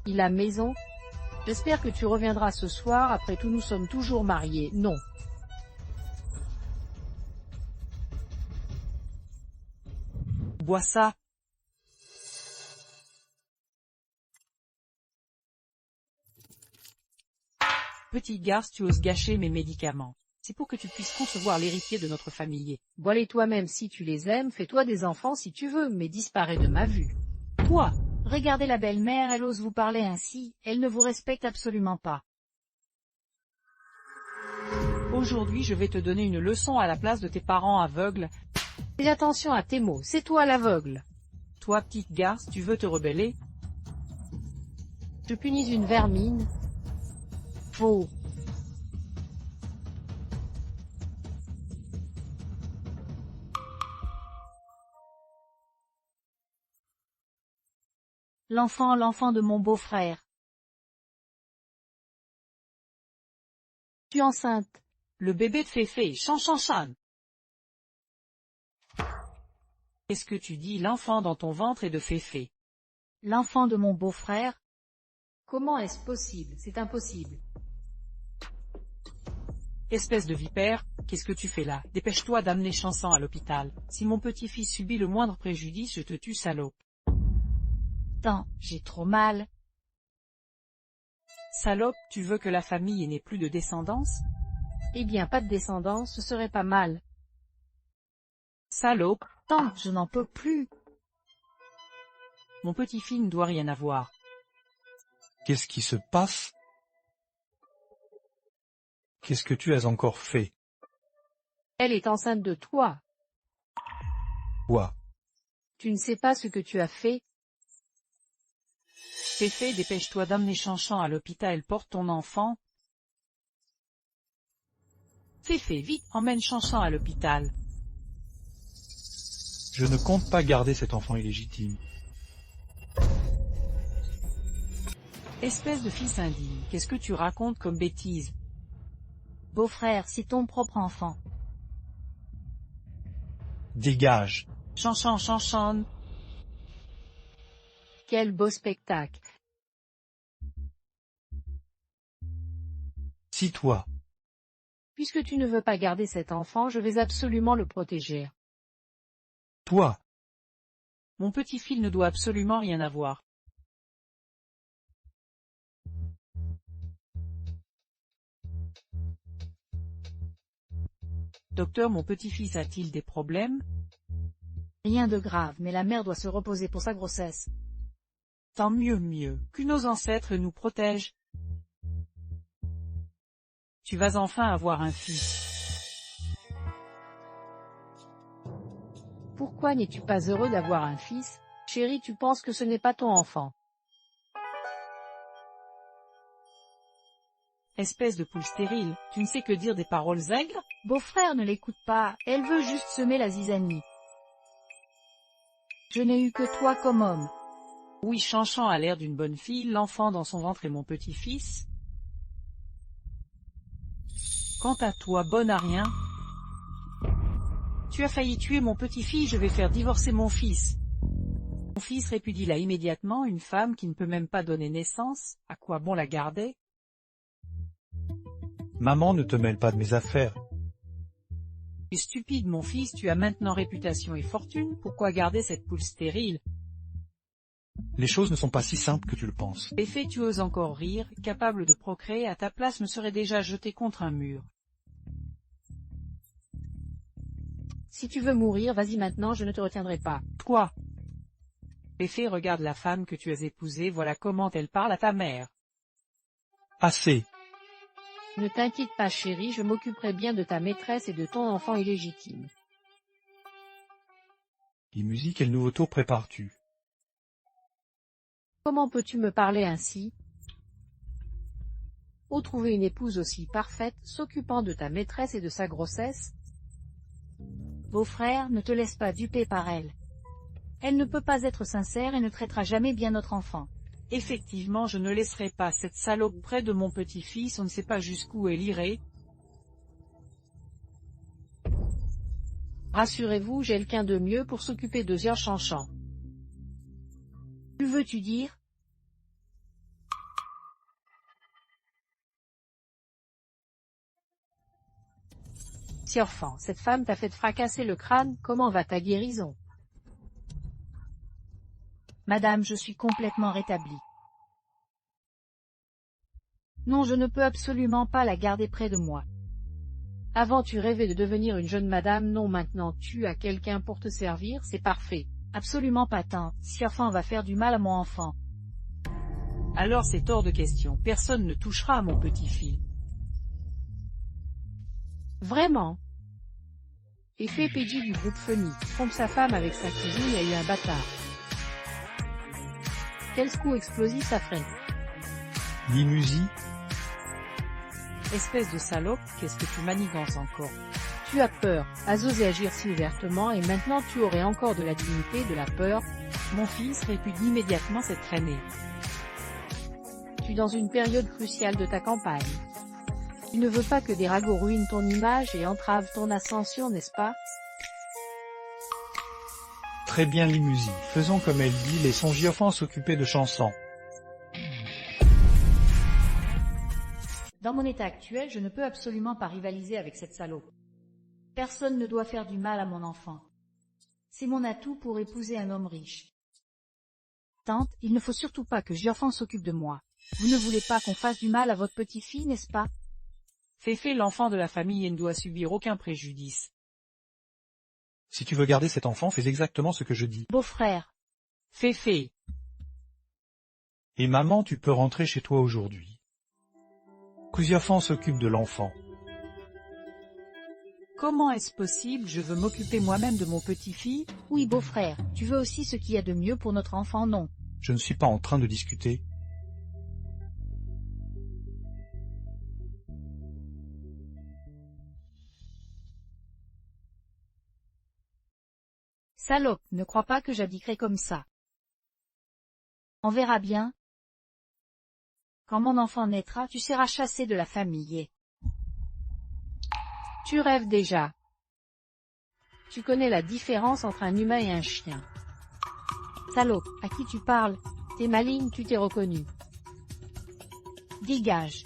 Il a maison? J'espère que tu reviendras ce soir, après tout nous sommes toujours mariés, non. Bois ça. Petit garce, tu oses gâcher mes médicaments. C'est pour que tu puisses concevoir l'héritier de notre famille. Bois-les toi-même si tu les aimes, fais-toi des enfants si tu veux, mais disparais de ma vue. Toi, regardez la belle-mère, elle ose vous parler ainsi, elle ne vous respecte absolument pas. Aujourd'hui je vais te donner une leçon à la place de tes parents aveugles. Fais attention à tes mots, c'est toi l'aveugle. Toi, petite garce, tu veux te rebeller? Je punis une vermine. Faux. L'enfant de mon beau-frère. Tu es enceinte. Le bébé de Féfé, chan. Qu'est-ce que tu dis? L'enfant dans ton ventre est de Féfé. L'enfant de mon beau-frère. Comment est-ce possible? C'est impossible. Espèce de vipère, qu'est-ce que tu fais là? Dépêche-toi d'amener Chansan à l'hôpital. Si mon petit-fils subit le moindre préjudice, je te tue, salope. Tant, j'ai trop mal. Salope, tu veux que la famille n'ait plus de descendance? Eh bien, pas de descendance, ce serait pas mal. Salope, Tant, je n'en peux plus. mon petit-fils ne doit rien avoir. Qu'est-ce qui se passe? Qu'est-ce que tu as encore fait? Elle est enceinte de toi. Quoi? Tu ne sais pas ce que tu as fait. Féfé, dépêche-toi d'amener Chanchan à l'hôpital, porte ton enfant. Féfé, vite, emmène Chanchan à l'hôpital. Je ne compte pas garder cet enfant illégitime. Espèce de fils indigne, qu'est-ce que tu racontes comme bêtise? Beau-frère, c'est ton propre enfant. Dégage. Chanchan. Quel beau spectacle. Si toi, Puisque tu ne veux pas garder cet enfant, je vais absolument le protéger. toi, Mon petit-fils ne doit absolument rien avoir. Docteur, mon petit-fils a-t-il des problèmes? Rien de grave, mais la mère doit se reposer pour sa grossesse. Tant mieux, que nos ancêtres nous protègent. Tu vas enfin avoir un fils. Pourquoi n'es-tu pas heureux d'avoir un fils? Chérie, tu penses que ce n'est pas ton enfant. Espèce de poule stérile, tu ne sais que dire des paroles aigres? Beau-frère ne l'écoute pas, elle veut juste semer la zizanie. Je n'ai eu que toi comme homme. Oui, Chanchan a l'air d'une bonne fille, l'enfant dans son ventre est mon petit-fils. Quant à toi, bonne à rien. Tu as failli tuer mon petit-fils, je vais faire divorcer mon fils. Mon fils répudie-la immédiatement, une femme qui ne peut même pas donner naissance, à quoi bon la garder? maman ne te mêle pas de mes affaires. Tu es stupide mon fils, tu as maintenant réputation et fortune, pourquoi garder cette poule stérile? Les choses ne sont pas si simples que tu le penses. Effet, tu oses encore rire, capable de procréer, à ta place me serais déjà jeté contre un mur. Si tu veux mourir, vas-y maintenant, je ne te retiendrai pas. Toi. Effet, regarde la femme que tu as épousée, voilà comment elle parle à ta mère. Assez. Ne t'inquiète pas chérie, je m'occuperai bien de ta maîtresse et de ton enfant illégitime. Les musiques, quel nouveau tour prépares-tu? Comment peux-tu me parler ainsi? Où trouver une épouse aussi parfaite, s'occupant de ta maîtresse et de sa grossesse? Beau-frère, ne te laisse pas duper par elle. Elle ne peut pas être sincère et ne traitera jamais bien notre enfant. Effectivement, je ne laisserai pas cette salope près de mon petit-fils, on ne sait pas jusqu'où elle irait. Rassurez-vous, j'ai quelqu'un de mieux pour s'occuper de Chanchan. Que veux-tu dire? Siorfan, cette femme t'a fait fracasser le crâne, comment va ta guérison? Madame, je suis complètement rétablie. Non, je ne peux absolument pas la garder près de moi. Avant tu rêvais de devenir une jeune madame, non maintenant tu as quelqu'un pour te servir, c'est parfait. Absolument pas, tante. Siorfan va faire du mal à mon enfant. Alors c'est hors de question, personne ne touchera à mon petit-fils. Vraiment? Et fait Peggy du groupe Funny, trompe sa femme avec sa cousine et a eu un bâtard. Quel coup explosif ça ferait? Limusie, Espèce de salope, qu'est-ce que tu manigances encore? Tu as peur, as osé agir si ouvertement et maintenant tu aurais encore de la dignité, de la peur. Mon fils répudie immédiatement cette traînée. Tu es dans une période cruciale de ta campagne. Tu ne veux pas que des ragots ruinent ton image et entravent ton ascension, n'est-ce pas? très bien Limusie, faisons comme elle dit, laissons Giofan s'occuper de Chansan. Dans mon état actuel, je ne peux absolument pas rivaliser avec cette salope. Personne ne doit faire du mal à mon enfant. C'est mon atout pour épouser un homme riche. Tante, il ne faut surtout pas que Giofan s'occupe de moi. Vous ne voulez pas qu'on fasse du mal à votre petite-fille, n'est-ce pas? Féfé l'enfant de la famille et ne doit subir aucun préjudice. Si tu veux garder cet enfant, fais exactement ce que je dis. Beau-frère. Féfé. Et maman, tu peux rentrer chez toi aujourd'hui. Que Giofan s'occupe de l'enfant. Comment est-ce possible? Je veux m'occuper moi-même de mon petit-fils? Oui, beau-frère, tu veux aussi ce qu'il y a de mieux pour notre enfant, non? Je ne suis pas en train de discuter. Salope, ne crois pas que j'abdiquerai comme ça. On verra bien. Quand mon enfant naîtra, tu seras chassé de la famille. Tu rêves déjà. Tu connais la différence entre un humain et un chien. Salope, à qui tu parles? T'es maligne, tu t'es reconnu. Dégage.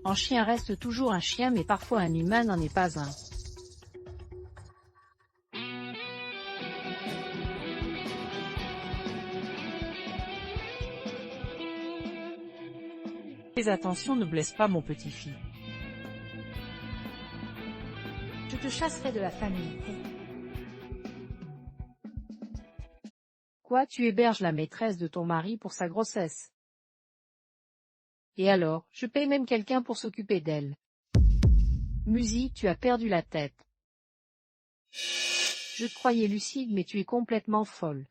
Un chien reste toujours un chien, mais parfois un humain n'en est pas un. Fais attention, ne blesse pas mon petit-fils. Je te chasserai de la famille. Quoi, tu héberges la maîtresse de ton mari pour sa grossesse? Et alors, je paye même quelqu'un pour s'occuper d'elle. Musi, tu as perdu la tête. Je te croyais lucide, mais tu es complètement folle.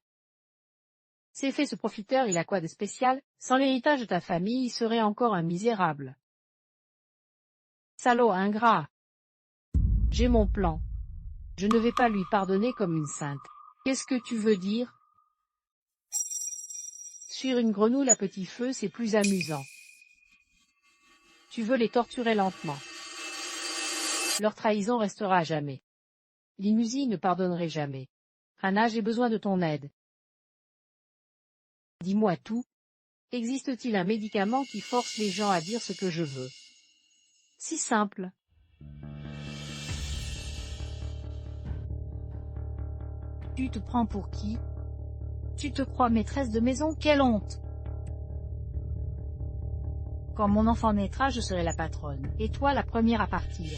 C'est fait, ce profiteur, il a quoi de spécial? Sans l'héritage de ta famille, il serait encore un misérable. Salaud ingrat. J'ai mon plan. Je ne vais pas lui pardonner comme une sainte. Qu'est-ce que tu veux dire? Sur une grenouille à petit feu, c'est plus amusant. Tu veux les torturer lentement. Leur trahison restera à jamais. Limusie ne pardonnerait jamais. Rana, j'ai besoin de ton aide. Dis-moi tout. Existe-t-il un médicament qui force les gens à dire ce que je veux? Si simple. Tu te prends pour qui? Tu te crois maîtresse de maison? Quelle honte! Quand mon enfant naîtra, je serai la patronne, et toi la première à partir.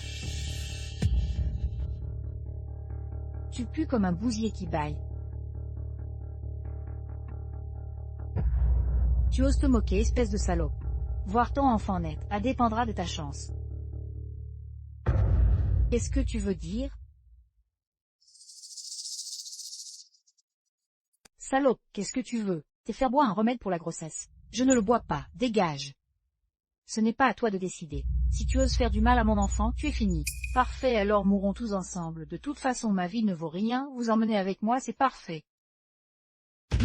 Tu pues comme un bousier qui bâille. Tu oses te moquer, espèce de salope. Voir ton enfant naître, dépendra de ta chance. Qu'est-ce que tu veux dire? Salope, qu'est-ce que tu veux? T'es faire boire un remède pour la grossesse. Je ne le bois pas, dégage. Ce n'est pas à toi de décider. Si tu oses faire du mal à mon enfant, tu es fini. Parfait, alors mourrons tous ensemble. De toute façon, ma vie ne vaut rien, vous emmenez avec moi, c'est parfait.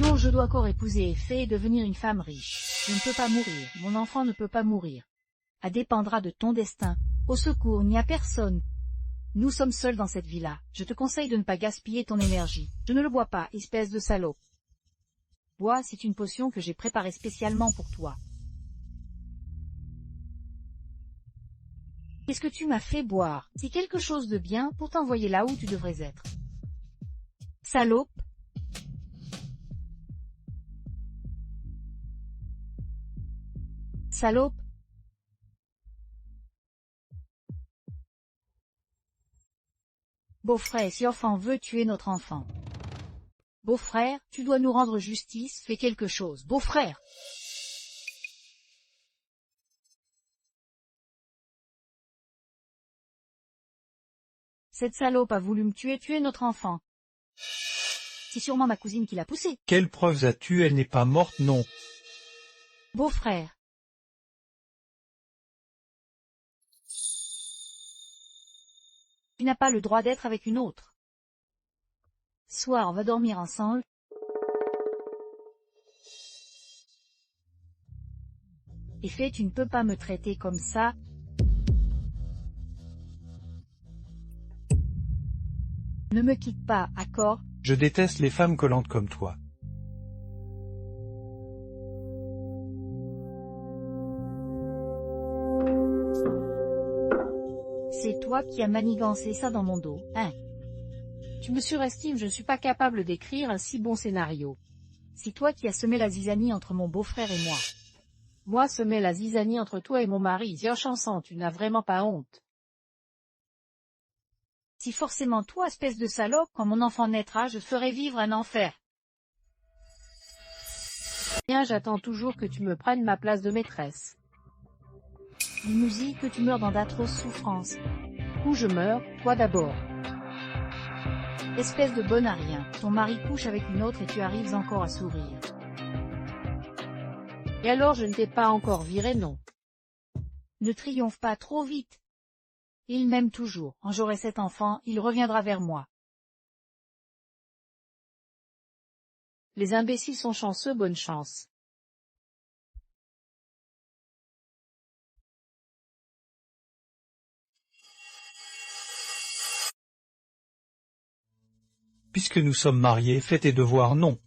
Non, je dois encore épouser Effet et devenir une femme riche. Je ne peux pas mourir, mon enfant ne peut pas mourir. Dépendra de ton destin. Au secours, il n'y a personne. Nous sommes seuls dans cette vie-là. Je te conseille de ne pas gaspiller ton énergie. Je ne le bois pas, espèce de salaud. Bois, c'est une potion que j'ai préparée spécialement pour toi. Qu'est-ce que tu m'as fait boire? C'est quelque chose de bien pour t'envoyer là où tu devrais être. Salope! Salope! Beau-frère, si enfant veut tuer notre enfant. Beau-frère, tu dois nous rendre justice, fais quelque chose. Beau-frère! Cette salope a voulu me tuer notre enfant. C'est sûrement ma cousine qui l'a poussée. Quelles preuves as-tu? Elle n'est pas morte, non. Beau-frère. Tu n'as pas le droit d'être avec une autre. Soir, on va dormir ensemble. Effet, tu ne peux pas me traiter comme ça. Ne me quitte pas, accord? Je déteste les femmes collantes comme toi. C'est toi qui as manigancé ça dans mon dos, hein? Tu me surestimes, je ne suis pas capable d'écrire un si bon scénario. C'est toi qui as semé la zizanie entre mon beau-frère et moi. Moi semer la zizanie entre toi et mon mari, Chanson, tu n'as vraiment pas honte. Si forcément toi, espèce de salope, quand mon enfant naîtra, je ferai vivre un enfer. Bien, j'attends toujours que tu me prennes ma place de maîtresse. Musique, que tu meurs dans d'atroces souffrances. Où je meurs, toi d'abord. Espèce de bonne à rien, ton mari couche avec une autre et tu arrives encore à sourire. Et alors je ne t'ai pas encore viré, non. Ne triomphe pas trop vite. Il m'aime toujours, quand j'aurai cet enfant, il reviendra vers moi. Les imbéciles sont chanceux, bonne chance. Puisque nous sommes mariés, fais tes devoirs, non.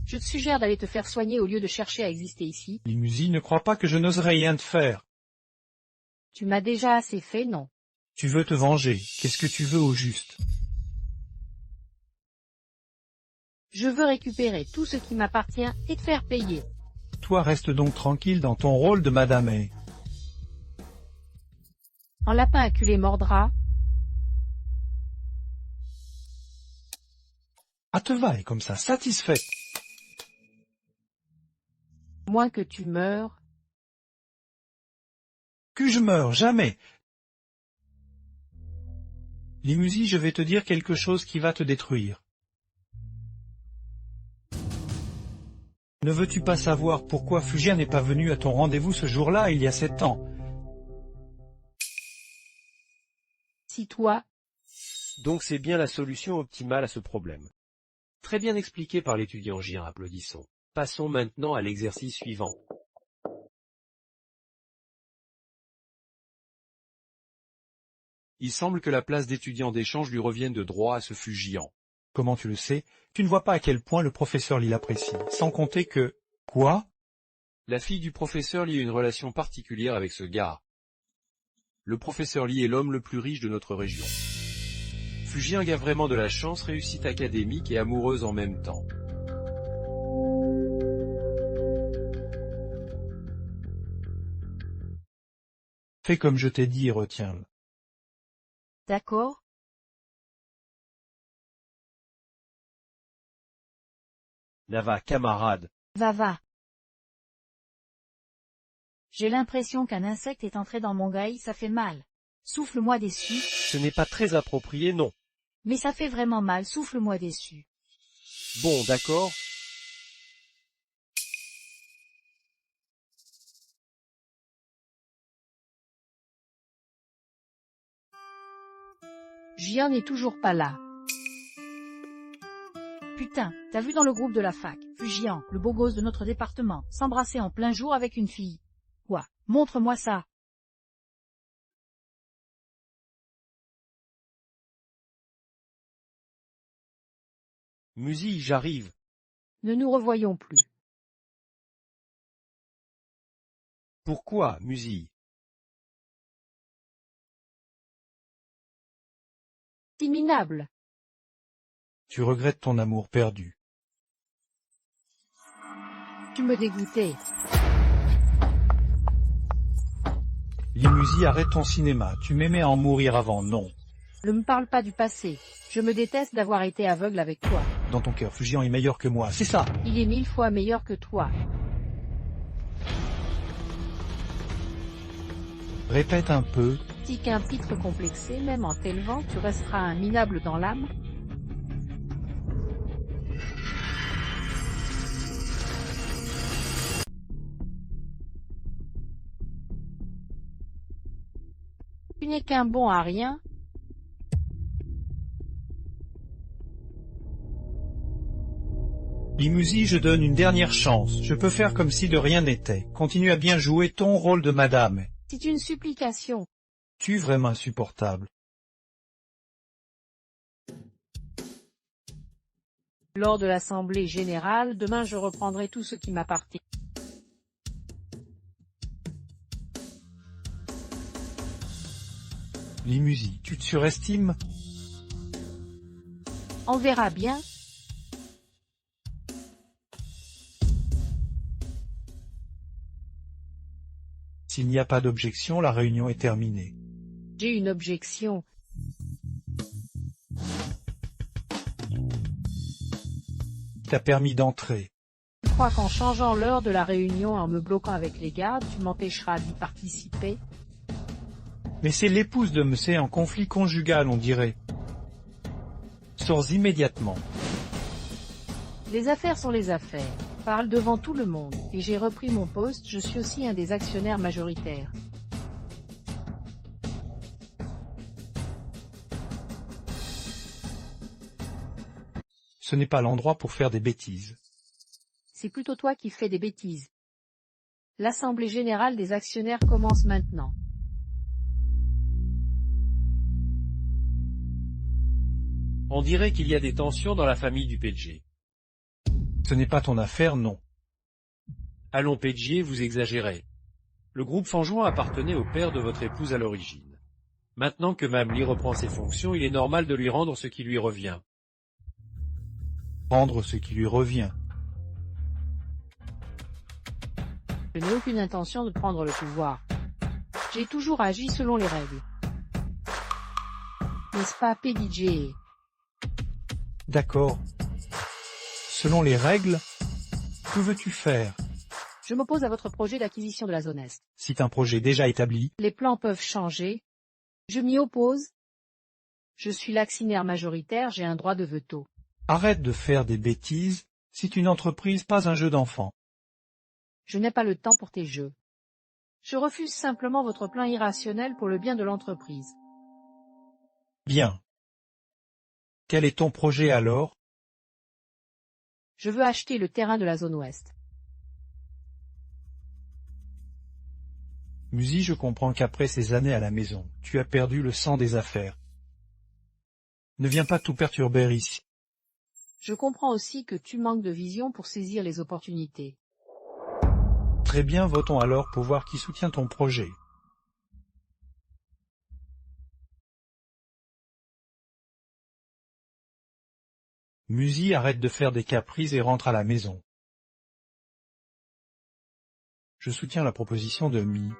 Je te suggère d'aller te faire soigner au lieu de chercher à exister ici. Limusie, ne crois pas que je n'oserais rien te faire. Tu m'as déjà assez fait, non. Tu veux te venger, qu'est-ce que tu veux au juste? Je veux récupérer tout ce qui m'appartient et te faire payer. Toi reste donc tranquille dans ton rôle de Madame A. En lapin acculé mordra. Ah te va, et comme ça, satisfaite. Moins que tu meurs. Que je meure, jamais. Limusie, je vais te dire quelque chose qui va te détruire. Ne veux-tu pas savoir pourquoi Fugia n'est pas venu à ton rendez-vous ce jour-là, il y a 7 ans? Si toi. Donc c'est bien la solution optimale à ce problème. Très bien expliqué par l'étudiant J. Applaudissons. Passons maintenant à l'exercice suivant. Il semble que la place d'étudiant d'échange lui revienne de droit à ce Fugian. Comment tu le sais? Tu ne vois pas à quel point le professeur Lee l'apprécie, sans compter que... Quoi? La fille du professeur Lee a une relation particulière avec ce gars. Le professeur Lee est l'homme le plus riche de notre région. Fugian a vraiment de la chance, réussite académique et amoureuse en même temps. Fais comme je t'ai dit et retiens-le. D'accord? Nava, camarade. Va. J'ai l'impression qu'un insecte est entré dans mon graille, ça fait mal. Souffle-moi dessus. Ce n'est pas très approprié, non. Mais ça fait vraiment mal, souffle-moi dessus. Bon, d'accord. Gian n'est toujours pas là. Putain, t'as vu dans le groupe de la fac, Fugian, le beau gosse de notre département, s'embrasser en plein jour avec une fille. Quoi? Montre-moi ça. Musie, j'arrive. Ne nous revoyons plus. Pourquoi, Musie? Si minable. Tu regrettes ton amour perdu. Tu me dégoûtais. Limusi, arrête ton cinéma, tu m'aimais à en mourir avant, non. Ne me parle pas du passé. Je me déteste d'avoir été aveugle avec toi. Dans ton cœur, Fujian est meilleur que moi, c'est ça. Il est 1000 fois meilleur que toi. Répète un peu. Si qu'un pitre complexé, même en t'élevant, tu resteras un minable dans l'âme. Tu n'es qu'un bon à rien. Limusi, je donne une dernière chance. Je peux faire comme si de rien n'était. Continue à bien jouer ton rôle de madame. C'est une supplication. Tu es vraiment insupportable. Lors de l'Assemblée générale, demain je reprendrai tout ce qui m'appartient. Limusi, tu te surestimes? On verra bien. S'il n'y a pas d'objection, la réunion est terminée. J'ai une objection. T'as permis d'entrer. Tu crois qu'en changeant l'heure de la réunion et en me bloquant avec les gardes, tu m'empêcheras d'y participer? Mais c'est l'épouse de monsieur en conflit conjugal, on dirait. Sors immédiatement. Les affaires sont les affaires. Parle devant tout le monde. Et j'ai repris mon poste, je suis aussi un des actionnaires majoritaires. Ce n'est pas l'endroit pour faire des bêtises. C'est plutôt toi qui fais des bêtises. L'Assemblée générale des actionnaires commence maintenant. On dirait qu'il y a des tensions dans la famille du PG. Ce n'est pas ton affaire, non. Allons PG, vous exagérez. Le groupe Fangeois appartenait au père de votre épouse à l'origine. Maintenant que Mamli reprend ses fonctions, il est normal de lui rendre ce qui lui revient. Rendre ce qui lui revient. Je n'ai aucune intention de prendre le pouvoir. J'ai toujours agi selon les règles. N'est-ce pas, PDJ? D'accord. Selon les règles, que veux-tu faire? Je m'oppose à votre projet d'acquisition de la zone Est. C'est un projet déjà établi. Les plans peuvent changer. Je m'y oppose. Je suis l'actionnaire majoritaire, j'ai un droit de veto. Arrête de faire des bêtises, c'est une entreprise, pas un jeu d'enfant. Je n'ai pas le temps pour tes jeux. Je refuse simplement votre plan irrationnel pour le bien de l'entreprise. Bien. Quel est ton projet alors? Je veux acheter le terrain de la zone ouest. Musi, je comprends qu'après ces années à la maison, tu as perdu le sens des affaires. Ne viens pas tout perturber ici. Je comprends aussi que tu manques de vision pour saisir les opportunités. Très bien, votons alors pour voir qui soutient ton projet. Musi, arrête de faire des caprices et rentre à la maison. Je soutiens la proposition de Mi.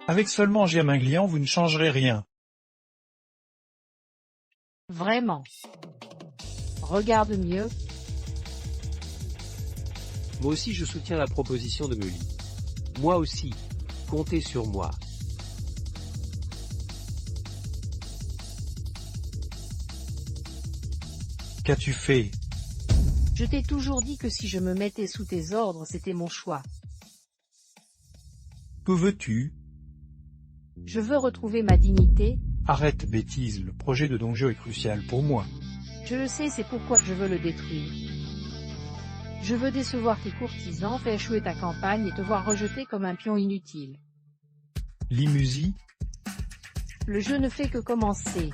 Avec seulement Germain-Glian, vous ne changerez rien. Vraiment. Regarde mieux. Moi aussi je soutiens la proposition de Meuli. Moi aussi. Comptez sur moi. Qu'as-tu fait? Je t'ai toujours dit que si je me mettais sous tes ordres, c'était mon choix. Que veux-tu? Je veux retrouver ma dignité. Arrête bêtise, le projet de Dongzhou est crucial pour moi. Je le sais, c'est pourquoi je veux le détruire. Je veux décevoir tes courtisans, faire échouer ta campagne et te voir rejeté comme un pion inutile. Limusi, Le jeu ne fait que commencer.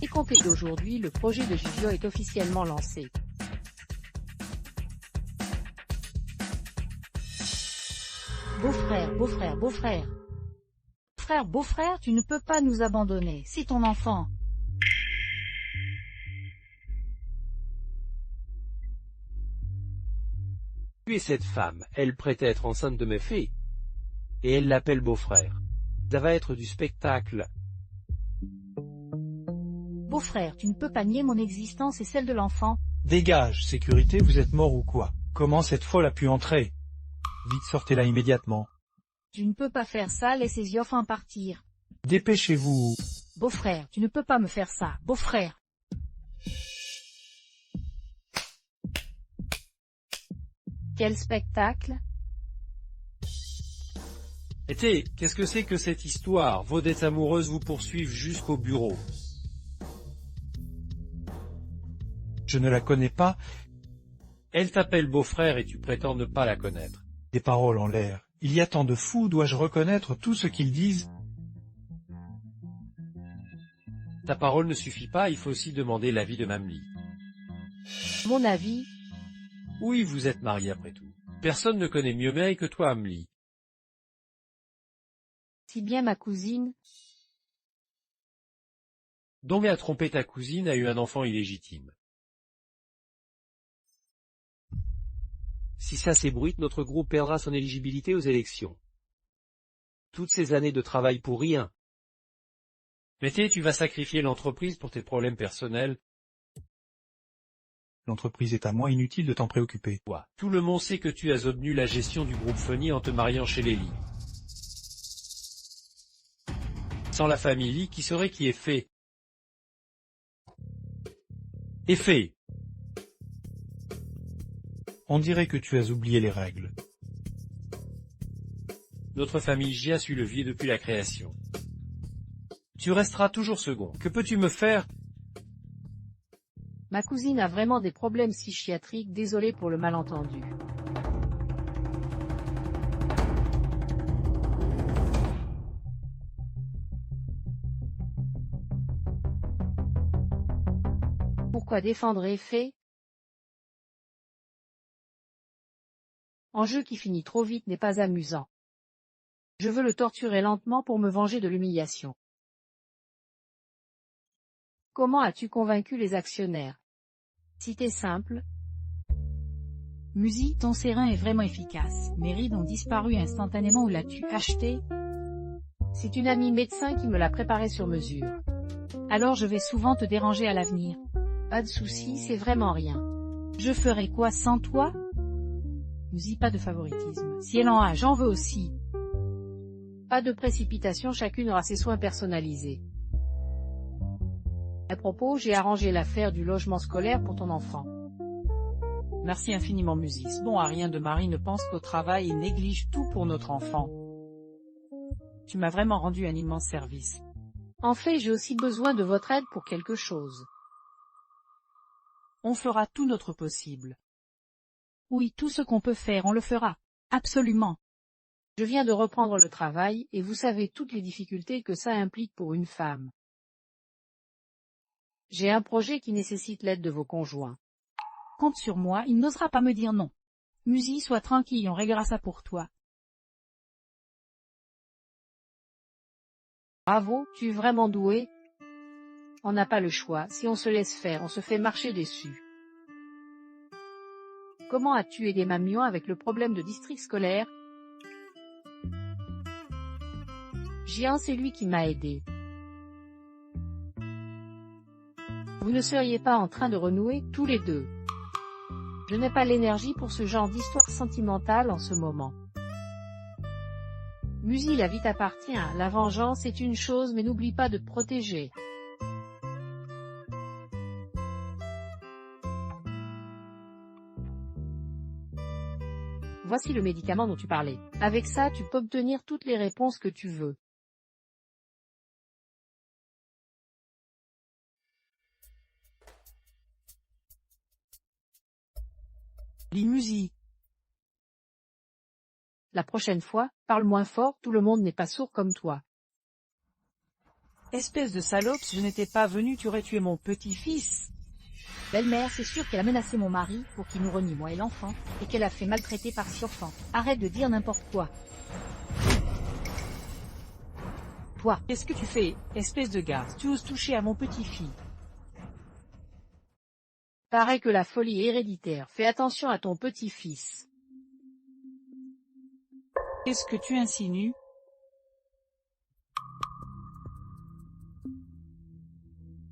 Et comptez d'aujourd'hui, le projet de Jivio est officiellement lancé. Beau-frère. beau-frère, beau-frère. Frère, beau-frère, tu ne peux pas nous abandonner, c'est ton enfant. Tu es cette femme, elle prétend être enceinte de mes fées. Et elle l'appelle beau-frère. Ça va être du spectacle. Beau-frère, tu ne peux pas nier mon existence et celle de l'enfant. Dégage, sécurité, vous êtes mort ou quoi? Comment cette folle a pu entrer? Vite, sortez-la immédiatement. Tu ne peux pas faire ça, laissez Ziofin partir. Dépêchez-vous. Beau-frère, tu ne peux pas me faire ça, beau-frère. Quel spectacle! Été, qu'est-ce que c'est que cette histoire? Vos dettes amoureuses vous poursuivent jusqu'au bureau. Je ne la connais pas. Elle t'appelle beau-frère et tu prétends ne pas la connaître. Des paroles en l'air. Il y a tant de fous, dois-je reconnaître tout ce qu'ils disent? Ta parole ne suffit pas, il faut aussi demander l'avis de Mamli. Mon avis, Oui, vous êtes mariés après tout. Personne ne connaît mieux May que toi, Mamli. si bien ma cousine, Dong a trompé ta cousine, a eu un enfant illégitime. Si ça s'ébruite, notre groupe perdra son éligibilité aux élections. Toutes ces années de travail pour rien. Mété, tu vas sacrifier l'entreprise pour tes problèmes personnels. L'entreprise est à moi, inutile de t'en préoccuper. Toi, tout le monde sait que tu as obtenu la gestion du groupe Funny en te mariant chez les Lee. Sans la famille Lee, qui serait qui est fait? Est fait. On dirait que tu as oublié les règles. Notre famille J a su le levier depuis la création. Tu resteras toujours second. Que peux-tu me faire? ma cousine a vraiment des problèmes psychiatriques, désolé pour le malentendu. Pourquoi défendre Effet? Un jeu qui finit trop vite n'est pas amusant. Je veux le torturer lentement pour me venger de l'humiliation. Comment as-tu convaincu les actionnaires? Cité simple. Musi, ton sérin est vraiment efficace. Mes rides ont disparu instantanément, où l'as-tu acheté? C'est une amie médecin qui me l'a préparé sur mesure. Alors je vais souvent te déranger à l'avenir. Pas de souci, c'est vraiment rien. Je ferai quoi sans toi? Musi, pas de favoritisme. Si elle en a, j'en veux aussi. Pas de précipitation, chacune aura ses soins personnalisés. À propos, j'ai arrangé l'affaire du logement scolaire pour ton enfant. Merci infiniment Musis. Bon à rien de Marie ne pense qu'au travail et néglige tout pour notre enfant. Tu m'as vraiment rendu un immense service. En fait, j'ai aussi besoin de votre aide pour quelque chose. On fera tout notre possible. Oui, tout ce qu'on peut faire, on le fera. Absolument. Je viens de reprendre le travail, et vous savez toutes les difficultés que ça implique pour une femme. J'ai un projet qui nécessite l'aide de vos conjoints. Compte sur moi, il n'osera pas me dire non. Musi, sois tranquille, on réglera ça pour toi. Bravo, tu es vraiment doué. On n'a pas le choix, si on se laisse faire, on se fait marcher dessus. Comment as-tu aidé Mamion avec le problème de district scolaire? Jian, c'est lui qui m'a aidé. Vous ne seriez pas en train de renouer, tous les deux. Je n'ai pas l'énergie pour ce genre d'histoire sentimentale en ce moment. Musi, la vie t'appartient, la vengeance est une chose mais n'oublie pas de te protéger. Voici le médicament dont tu parlais. Avec ça, tu peux obtenir toutes les réponses que tu veux. Lis Musi. La prochaine fois, parle moins fort, tout le monde n'est pas sourd comme toi. Espèce de salope, si je n'étais pas venu, tu aurais tué mon petit-fils. Belle-mère, c'est sûr qu'elle a menacé mon mari pour qu'il nous renie moi et l'enfant, et qu'elle a fait maltraiter par Siofan. Arrête de dire n'importe quoi. Toi, Qu'est-ce que tu fais, espèce de garce? Tu oses toucher à mon petit-fils? Paraît que la folie est héréditaire. Fais attention à ton petit-fils. Qu'est-ce que tu insinues?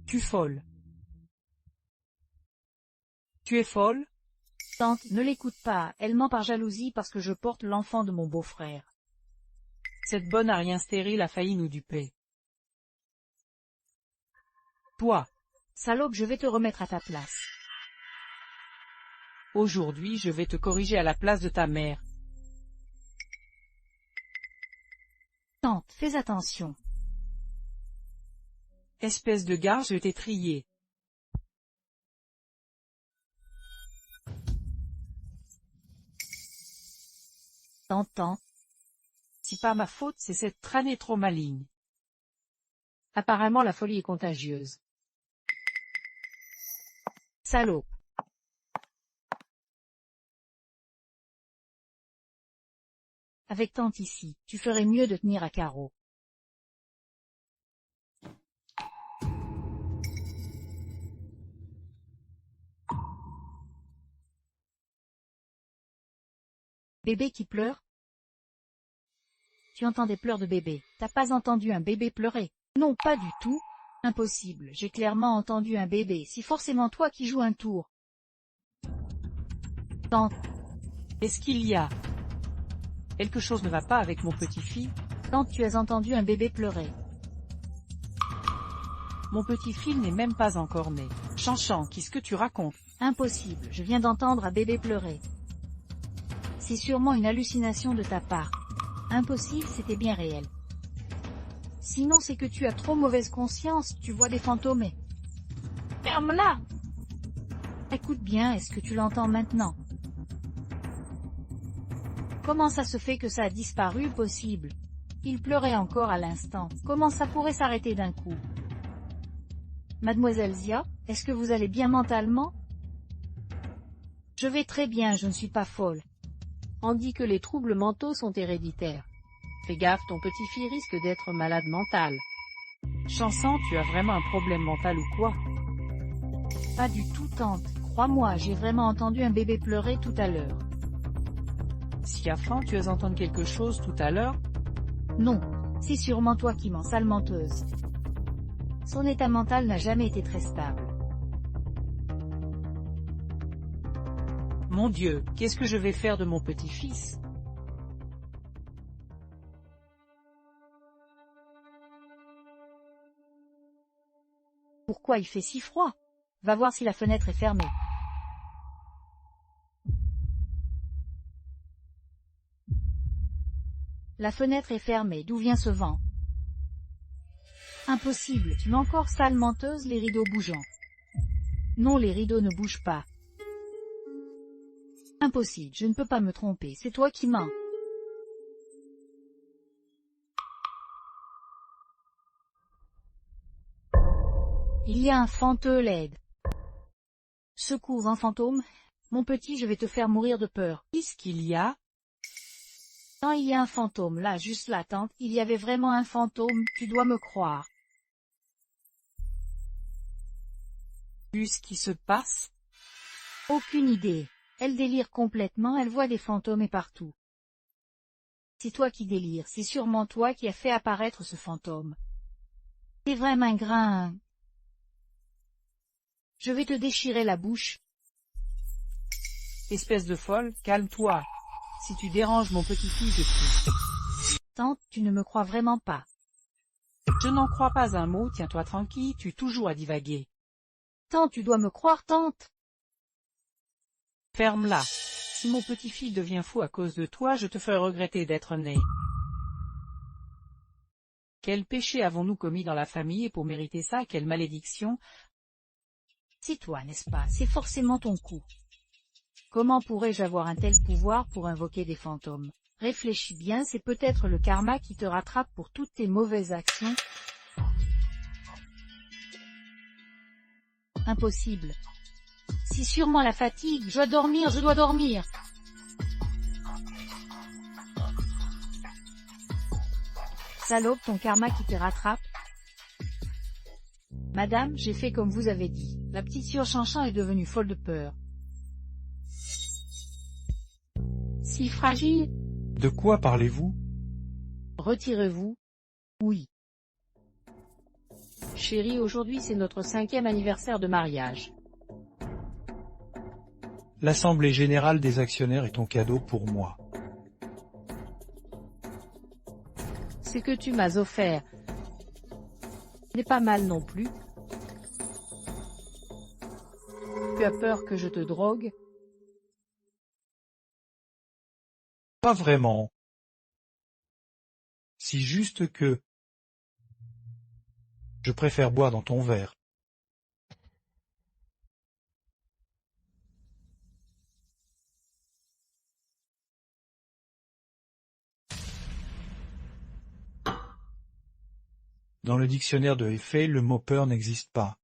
Tu es folle. Tu es folle? tante, ne l'écoute pas, elle ment par jalousie parce que je porte l'enfant de mon beau-frère. Cette bonne à rien stérile a failli nous duper. Toi, Salope, je vais te remettre à ta place. aujourd'hui je vais te corriger à la place de ta mère. Tante, fais attention. Espèce de garce, je t'ai trié. Tante, C'est pas ma faute, c'est cette trânée trop maligne. Apparemment la folie est contagieuse. salope. Avec tante ici, tu ferais mieux de tenir à carreau. Bébé qui pleure? Tu entends des pleurs de bébé. T'as pas entendu un bébé pleurer? Non, pas du tout. Impossible, j'ai clairement entendu un bébé. C'est forcément toi qui joues un tour. Tante, Qu'est-ce qu'il y a? Quelque chose ne va pas avec mon petit-fils? tante, tu as entendu un bébé pleurer. Mon petit-fils n'est même pas encore né. Chanchan, qu'est-ce que tu racontes? Impossible, je viens d'entendre un bébé pleurer. C'est sûrement une hallucination de ta part. Impossible, c'était bien réel. Sinon c'est que tu as trop mauvaise conscience, tu vois des fantômes et... Ferme-la! Écoute bien, est-ce que tu l'entends maintenant? Comment ça se fait que ça a disparu? Possible. Il pleurait encore à l'instant. Comment ça pourrait s'arrêter d'un coup? Mademoiselle Zia, est-ce que vous allez bien mentalement? Je vais très bien, je ne suis pas folle. On dit que les troubles mentaux sont héréditaires. Fais gaffe, ton petit-fils risque d'être malade mental. Chanson, tu as vraiment un problème mental ou quoi? Pas du tout, tante. Crois-moi, j'ai vraiment entendu un bébé pleurer tout à l'heure. Siafan, tu as entendu quelque chose tout à l'heure? Non, c'est sûrement toi qui mens, sale menteuse. Son état mental n'a jamais été très stable. Mon Dieu, qu'est-ce que je vais faire de mon petit-fils? Pourquoi il fait si froid? Va voir si la fenêtre est fermée. La fenêtre est fermée, d'où vient ce vent? Impossible, tu mens encore, sale menteuse, les rideaux bougeant. Non, les rideaux ne bougent pas. Impossible, je ne peux pas me tromper, c'est toi qui mens. Il y a un fantôme laide. Secours, un fantôme. Mon petit, je vais te faire mourir de peur. Qu'est-ce qu'il y a? Non, il y a un fantôme, là, juste là, tante. Il y avait vraiment un fantôme, tu dois me croire. Qu'est-ce qui se passe? Aucune idée. Elle délire complètement, elle voit des fantômes et partout. C'est toi qui délires, c'est sûrement toi qui as fait apparaître ce fantôme. T'es vraiment un grain. Je vais te déchirer la bouche. Espèce de folle, calme-toi. Si tu déranges mon petit-fils, je tue. Tante, tu ne me crois vraiment pas. Je n'en crois pas un mot, tiens-toi tranquille, tu es toujours à divaguer. Tante, tu dois me croire, tante. Ferme-la. Si mon petit-fils devient fou à cause de toi, je te ferai regretter d'être né. Quel péché avons-nous commis dans la famille et pour mériter ça, quelle malédiction? C'est toi, n'est-ce pas? C'est forcément ton coup. Comment pourrais-je avoir un tel pouvoir pour invoquer des fantômes? Réfléchis bien, c'est peut-être le karma qui te rattrape pour toutes tes mauvaises actions. Impossible. C'est sûrement la fatigue, je dois dormir, je dois dormir. Salope, ton karma qui te rattrape. Madame, j'ai fait comme vous avez dit. La petite Surchanchan est devenue folle de peur. Si fragile? De quoi parlez-vous? Retirez-vous. Oui. Chérie, aujourd'hui c'est notre 5e anniversaire de mariage. L'Assemblée générale des actionnaires est ton cadeau pour moi. Ce que tu m'as offert n'est pas mal non plus. Tu as peur que je te drogue? Pas vraiment. Si juste que je préfère boire dans ton verre. Dans le dictionnaire de Effet, le mot peur n'existe pas.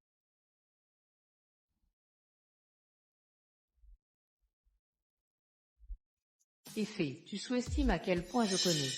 Effet, tu sous-estimes à quel point je connais.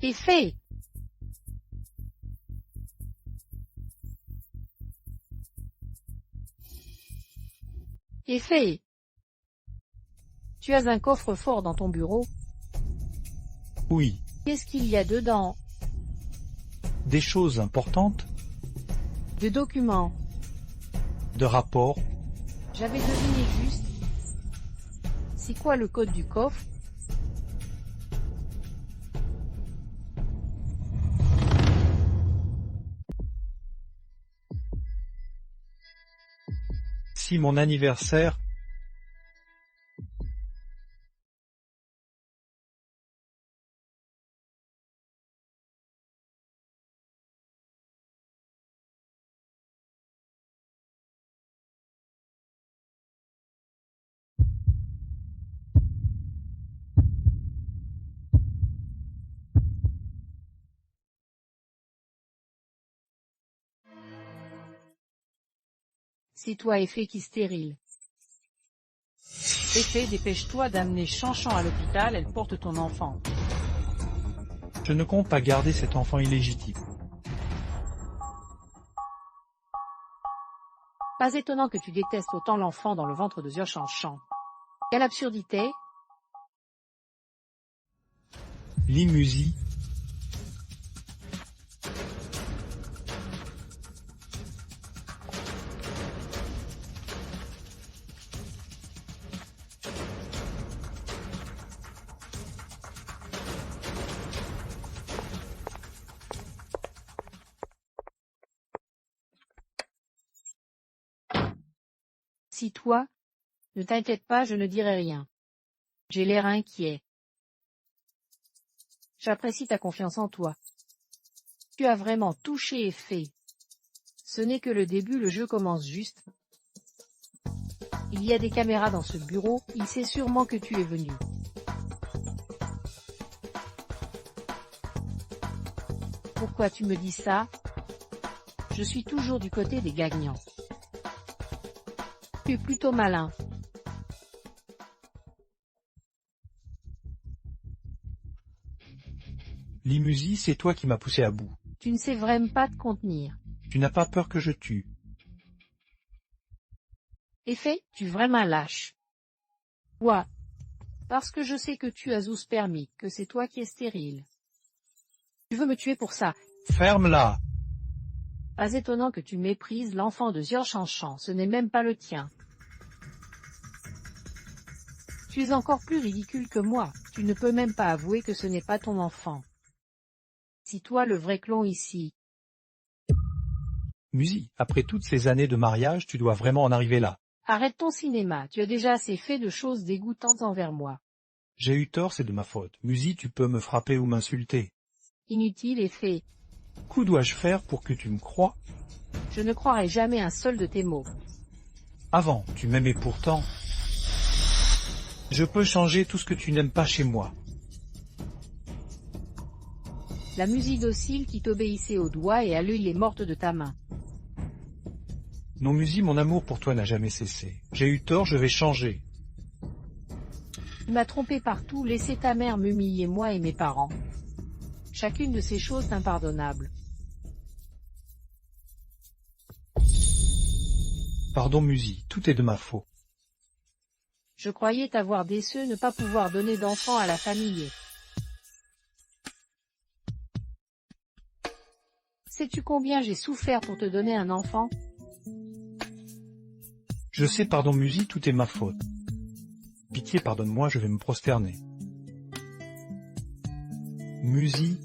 Effet. Effet. Tu as un coffre-fort dans ton bureau? Oui. Qu'est-ce qu'il y a dedans? Des choses importantes, De documents. de rapports. J'avais deviné juste. C'est quoi le code du coffre? Si mon anniversaire, C'est toi Effet qui stérile. Effet, dépêche-toi d'amener Chanchan à l'hôpital, elle porte ton enfant. je ne compte pas garder cet enfant illégitime. Pas étonnant que tu détestes autant l'enfant dans le ventre de Surchanchan. Quelle absurdité! Limusie, Si toi, ne t'inquiète pas, je ne dirai rien. J'ai l'air inquiet. J'apprécie ta confiance en toi. Tu as vraiment touché Effet. Ce n'est que le début, le jeu commence juste. Il y a des caméras dans ce bureau, il sait sûrement que tu es venu. Pourquoi tu me dis ça? Je suis toujours du côté des gagnants. Tu es plutôt malin. Limusie, c'est toi qui m'as poussé à bout. Tu ne sais vraiment pas te contenir. Tu n'as pas peur que je tue. Effet, tu es vraiment lâche. Ouais. Parce que je sais que tu as spermie, que c'est toi qui es stérile. Tu veux me tuer pour ça. Ferme-la! Pas étonnant que tu méprises l'enfant de Surchanchan, ce n'est même pas le tien. Tu es encore plus ridicule que moi, tu ne peux même pas avouer que ce n'est pas ton enfant. C'est toi le vrai clon ici. Musie, après toutes ces années de mariage, tu dois vraiment en arriver là. Arrête ton cinéma, tu as déjà assez fait de choses dégoûtantes envers moi. J'ai eu tort, c'est de ma faute. Musie, tu peux me frapper ou m'insulter. Inutile Effet. Que dois-je faire pour que tu me croies? Je ne croirai jamais un seul de tes mots. Avant, tu m'aimais pourtant. Je peux changer tout ce que tu n'aimes pas chez moi. La musique docile qui t'obéissait au doigt et à l'œil est morte de ta main. Non Musi, mon amour pour toi n'a jamais cessé. J'ai eu tort, je vais changer. Tu m'as trompé partout, laissé ta mère m'humilier moi et mes parents. Chacune de ces choses est impardonnable. Pardon Musi, tout est de ma faute. Je croyais t'avoir déçu ne pas pouvoir donner d'enfant à la famille. Sais-tu combien j'ai souffert pour te donner un enfant? Je sais, pardon Musi, tout est ma faute. Pitié, pardonne-moi, je vais me prosterner. Musi.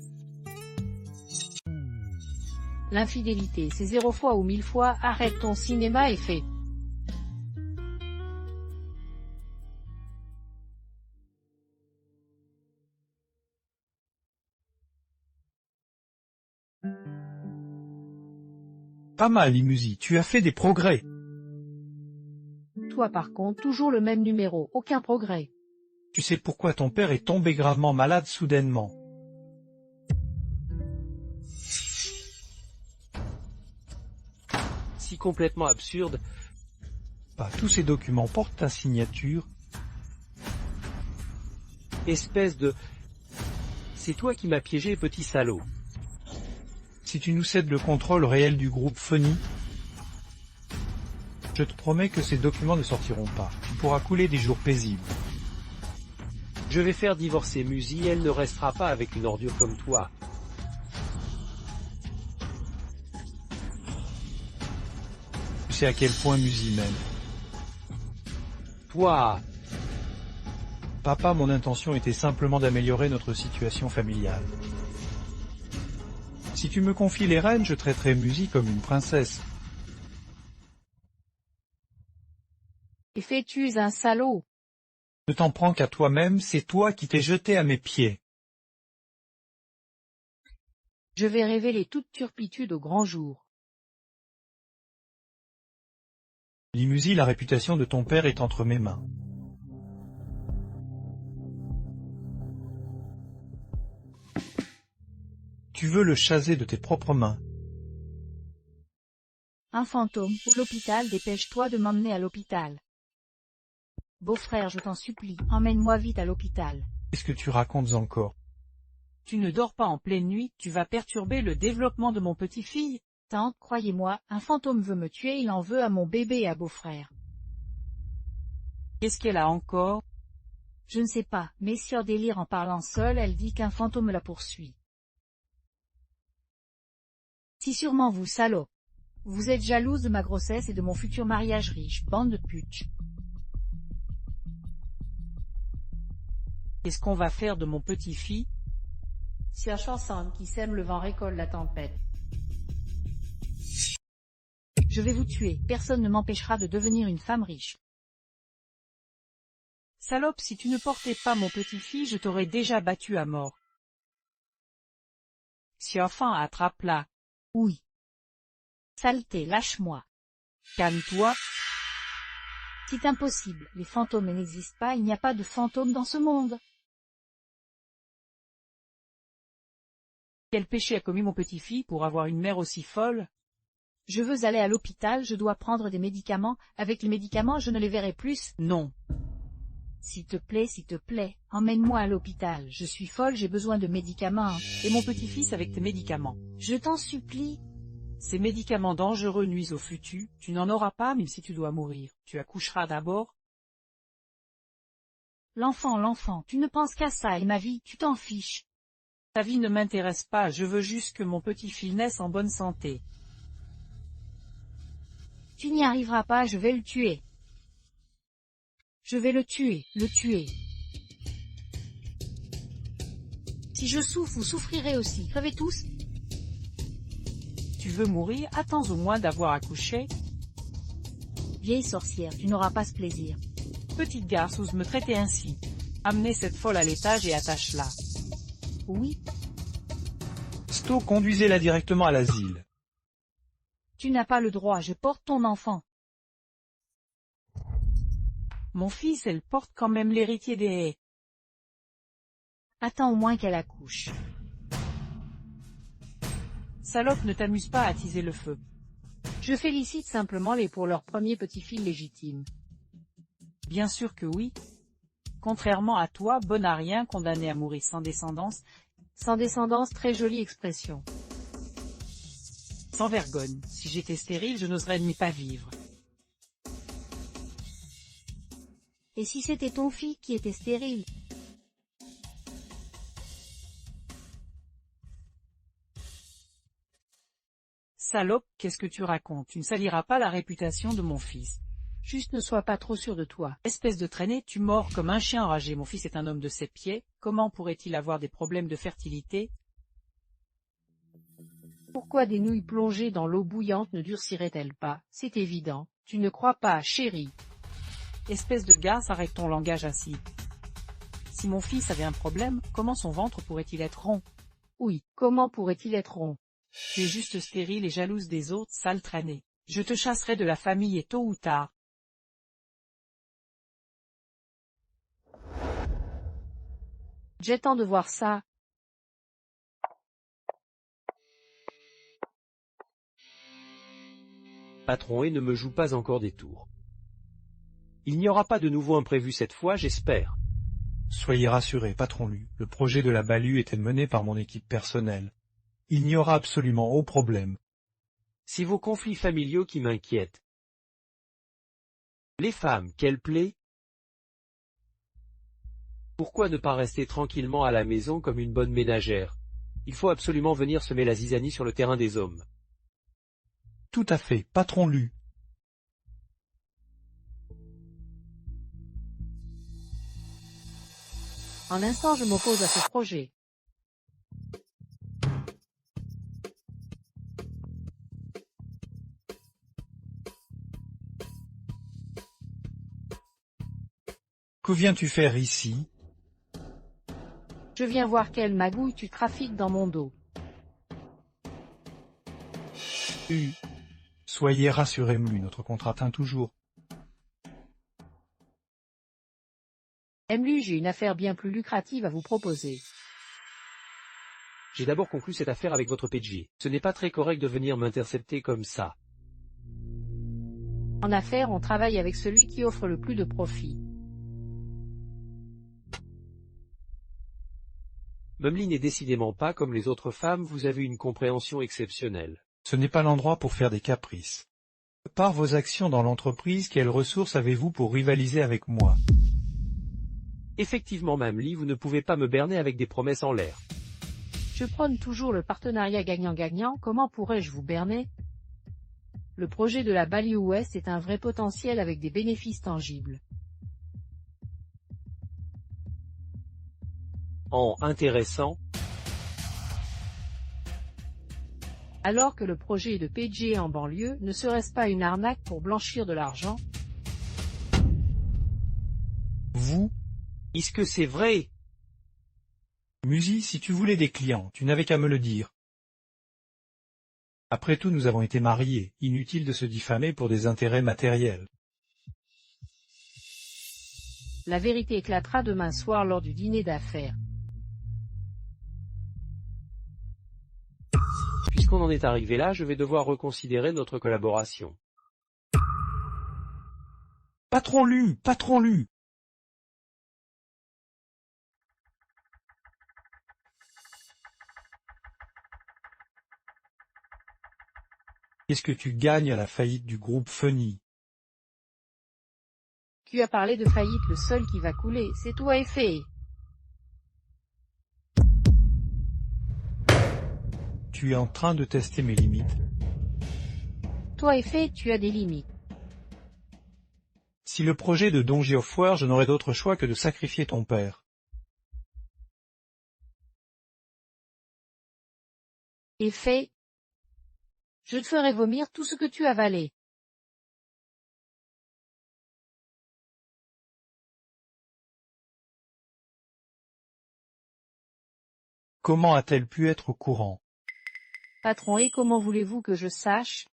L'infidélité, c'est 0 fois ou 1000 fois, arrête ton cinéma et fais. Pas mal, Musi, tu as fait des progrès. Toi par contre, toujours le même numéro, aucun progrès. Tu sais pourquoi ton père est tombé gravement malade soudainement? Si complètement absurde. Bah, tous ces documents portent ta signature. Espèce de... C'est toi qui m'as piégé, petit salaud. Si tu nous cèdes le contrôle réel du groupe Phony, je te promets que ces documents ne sortiront pas. Tu pourras couler des jours paisibles. Je vais faire divorcer Musi, elle ne restera pas avec une ordure comme toi. Tu sais à quel point Musi m'aime. Toi, Papa, mon intention était simplement d'améliorer notre situation familiale. Si tu me confies les rênes, je traiterai Musi comme une princesse. Et fais-tu un salaud? Ne t'en prends qu'à toi-même, c'est toi qui t'es jeté à mes pieds. Je vais révéler toute turpitude au grand jour. Musi, la réputation de ton père est entre mes mains. Tu veux le chaser de tes propres mains. Un fantôme, ou l'hôpital, dépêche-toi de m'emmener à l'hôpital. Beau-frère, je t'en supplie, emmène-moi vite à l'hôpital. Qu'est-ce que tu racontes encore? Tu ne dors pas en pleine nuit, tu vas perturber le développement de mon petit-fille. Tante, croyez-moi, un fantôme veut me tuer, il en veut à mon bébé et à beau-frère. Qu'est-ce qu'elle a encore? Je ne sais pas, mais Sœur délire en parlant seule, elle dit qu'un fantôme la poursuit. Si sûrement vous, salaud. Vous êtes jalouse de ma grossesse et de mon futur mariage riche, bande de putes. Qu'est-ce qu'on va faire de mon petit-fille? Cherche ensemble qui sème le vent récolte la tempête. Je vais vous tuer, personne ne m'empêchera de devenir une femme riche. Salope, si tu ne portais pas mon petit-fille, je t'aurais déjà battu à mort. Si enfin, attrape-la. Oui. Saleté, lâche-moi. Calme-toi. C'est impossible, les fantômes n'existent pas, il n'y a pas de fantômes dans ce monde. Quel péché a commis mon petit-fils pour avoir une mère aussi folle? Je veux aller à l'hôpital, je dois prendre des médicaments, avec les médicaments je ne les verrai plus. Non. S'il te plaît, emmène-moi à l'hôpital, je suis folle, j'ai besoin de médicaments. Et mon petit-fils avec tes médicaments. Je t'en supplie. Ces médicaments dangereux nuisent au futur, tu n'en auras pas même si tu dois mourir. Tu accoucheras d'abord. L'enfant, tu ne penses qu'à ça et ma vie, tu t'en fiches. Ta vie ne m'intéresse pas, je veux juste que mon petit-fils naisse en bonne santé. Tu n'y arriveras pas, je vais le tuer. Je vais le tuer. Si je souffre, vous souffrirez aussi, crevez tous. Tu veux mourir, attends au moins d'avoir accouché. Vieille sorcière, tu n'auras pas ce plaisir. Petite garce, ose me traiter ainsi. Amenez cette folle à l'étage et attache-la. Oui. Sto, conduisez-la directement à l'asile. Tu n'as pas le droit, je porte ton enfant. Mon fils, elle porte quand même l'héritier des haies. Attends au moins qu'elle accouche. Salope, ne t'amuse pas à attiser le feu. Je félicite simplement les pour leur premier petit-fils légitime. Bien sûr que oui. Contrairement à toi, bon à rien, condamné à mourir sans descendance, Sans descendance, très jolie expression. sans vergogne. Si j'étais stérile, je n'oserais ni pas vivre. Et si c'était ton fils qui était stérile? Salope, qu'est-ce que tu racontes? Tu ne saliras pas la réputation de mon fils. Juste ne sois pas trop sûr de toi. Espèce de traînée, tu mords comme un chien enragé. Mon fils est un homme de 7 pieds. Comment pourrait-il avoir des problèmes de fertilité? Pourquoi des nouilles plongées dans l'eau bouillante ne durciraient-elles pas? C'est évident. Tu ne crois pas, chérie? Espèce de garce, arrête ton langage acide. Si mon fils avait un problème, comment son ventre pourrait-il être rond? Oui, comment pourrait-il être rond? Tu es juste stérile et jalouse des autres, sale traînée. Je te chasserai de la famille et tôt ou tard. J'ai tant de voir ça. Patron et ne me joue pas encore des tours. Il n'y aura pas de nouveau imprévu cette fois, j'espère. Soyez rassurés, patron Lu, le projet de la balue était mené par mon équipe personnelle. Il n'y aura absolument aucun problème. C'est vos conflits familiaux qui m'inquiètent. Les femmes, quelle plaie? Pourquoi ne pas rester tranquillement à la maison comme une bonne ménagère? Il faut absolument venir semer la zizanie sur le terrain des hommes. Tout à fait, patron Lu. En l'instant, je m'oppose à ce projet. Que viens-tu faire ici? Je viens voir quelle magouille tu trafiques dans mon dos. Soyez rassurés, Mlu, notre contrat tient toujours. Emlu, j'ai une affaire bien plus lucrative à vous proposer. J'ai d'abord conclu cette affaire avec votre PG. Ce n'est pas très correct de venir m'intercepter comme ça. En affaires, on travaille avec celui qui offre le plus de profit. Mumly n'est décidément pas comme les autres femmes, vous avez une compréhension exceptionnelle. Ce n'est pas l'endroit pour faire des caprices. Par vos actions dans l'entreprise, quelles ressources avez-vous pour rivaliser avec moi? Effectivement, Mumly, vous ne pouvez pas me berner avec des promesses en l'air. Je prône toujours le partenariat gagnant-gagnant, comment pourrais-je vous berner? Le projet de la Balue Ouest est un vrai potentiel avec des bénéfices tangibles. Intéressant. Alors que le projet de PG en banlieue, ne serait-ce pas une arnaque pour blanchir de l'argent? Vous? Est-ce que c'est vrai? Musi, si tu voulais des clients, tu n'avais qu'à me le dire. Après tout, nous avons été mariés, inutile de se diffamer pour des intérêts matériels. La vérité éclatera demain soir lors du dîner d'affaires. Puisqu'on en est arrivé là, je vais devoir reconsidérer notre collaboration. Patron Lu, patron Lu! Qu'est-ce que tu gagnes à la faillite du groupe Funny? Tu as parlé de faillite, le seul qui va couler, c'est toi et fait. Tu es en train de tester mes limites. Toi et fait, tu as des limites. Si le projet de Don Geoffroy, je n'aurais d'autre choix que de sacrifier ton père. Et fait. Je te ferai vomir tout ce que tu as avalé. Comment a-t-elle pu être au courant? Patron, et comment voulez-vous que je sache?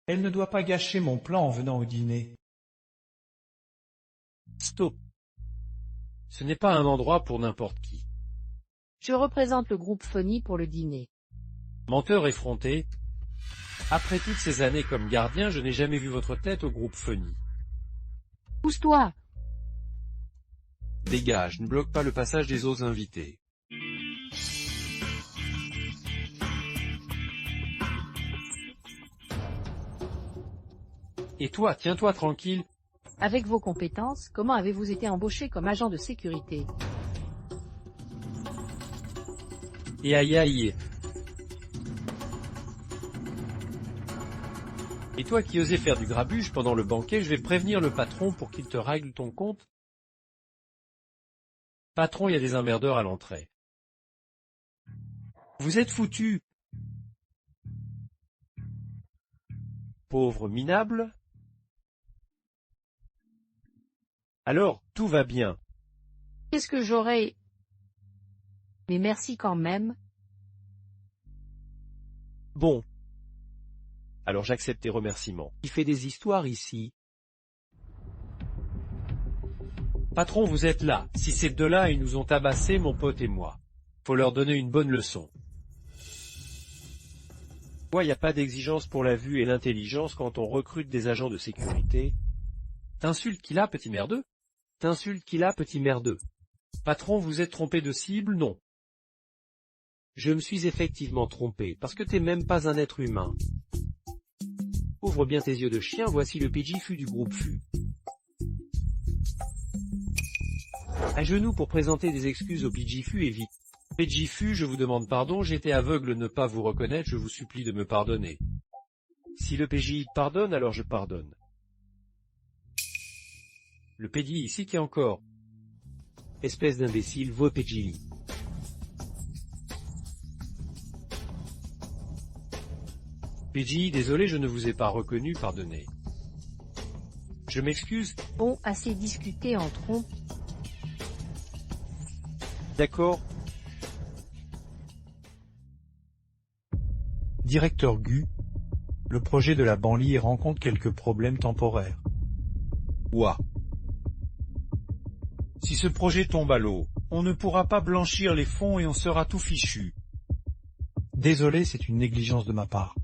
Elle ne doit pas gâcher mon plan en venant au dîner. Stop. Ce n'est pas un endroit pour n'importe qui. Je représente le groupe Funny pour le dîner. Menteur effronté. Après toutes ces années comme gardien, je n'ai jamais vu votre tête au groupe Funny. Pousse-toi! Dégage, ne bloque pas le passage des autres invités. Et toi, tiens-toi tranquille. Avec vos compétences, comment avez-vous été embauché comme agent de sécurité? Et aïe aïe. Et toi qui osais faire du grabuge pendant le banquet, je vais prévenir le patron pour qu'il te règle ton compte. Patron, il y a des emmerdeurs à l'entrée. Vous êtes foutus. Pauvre minable. Alors, tout va bien. Qu'est-ce que j'aurais... Mais merci quand même. Bon. Alors j'accepte tes remerciements. Il fait des histoires ici. Patron, vous êtes là. Si ces deux-là, ils nous ont tabassés, mon pote et moi. Faut leur donner une bonne leçon. Moi, y a pas d'exigence pour la vue et l'intelligence quand on recrute des agents de sécurité. T'insultes qu'il a, petit merdeux? T'insultes qu'il a, petit merdeux. Patron, vous êtes trompé de cible? Non. Je me suis effectivement trompé, parce que t'es même pas un être humain. Ouvre bien tes yeux de chien, voici le PJ FU du groupe FU. À genoux pour présenter des excuses au PJ FU et vite. PJ FU, je vous demande pardon, j'étais aveugle ne pas vous reconnaître, je vous supplie de me pardonner. Si le PJ pardonne, alors je pardonne. Le PJ ici qui est encore. Espèce d'imbécile, vos PJ. PJ, désolé, je ne vous ai pas reconnu, pardonnez. Je m'excuse. Bon, assez discuté entrons. D'accord. Directeur Gu, le projet de la banlieue rencontre quelques problèmes temporaires. Ouah. Si ce projet tombe à l'eau, on ne pourra pas blanchir les fonds et on sera tout fichu. Désolé, c'est une négligence de ma part.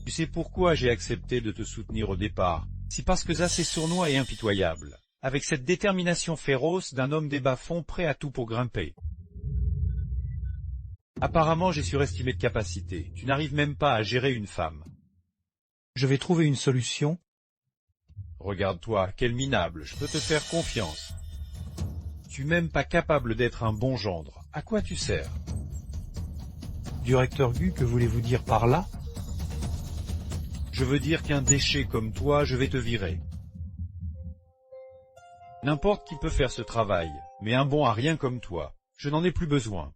Tu sais pourquoi j'ai accepté de te soutenir au départ? C'est parce que ça c'est sournois et impitoyable, avec cette détermination féroce d'un homme des bas-fonds prêt à tout pour grimper. Apparemment j'ai surestimé de capacité, tu n'arrives même pas à gérer une femme. Je vais trouver une solution. Regarde-toi, quel minable, je peux te faire confiance. Tu n'es même pas capable d'être un bon gendre, à quoi tu sers? Directeur Gu, que voulez-vous dire par là? Je veux dire qu'un déchet comme toi, je vais te virer. N'importe qui peut faire ce travail, mais un bon à rien comme toi, je n'en ai plus besoin.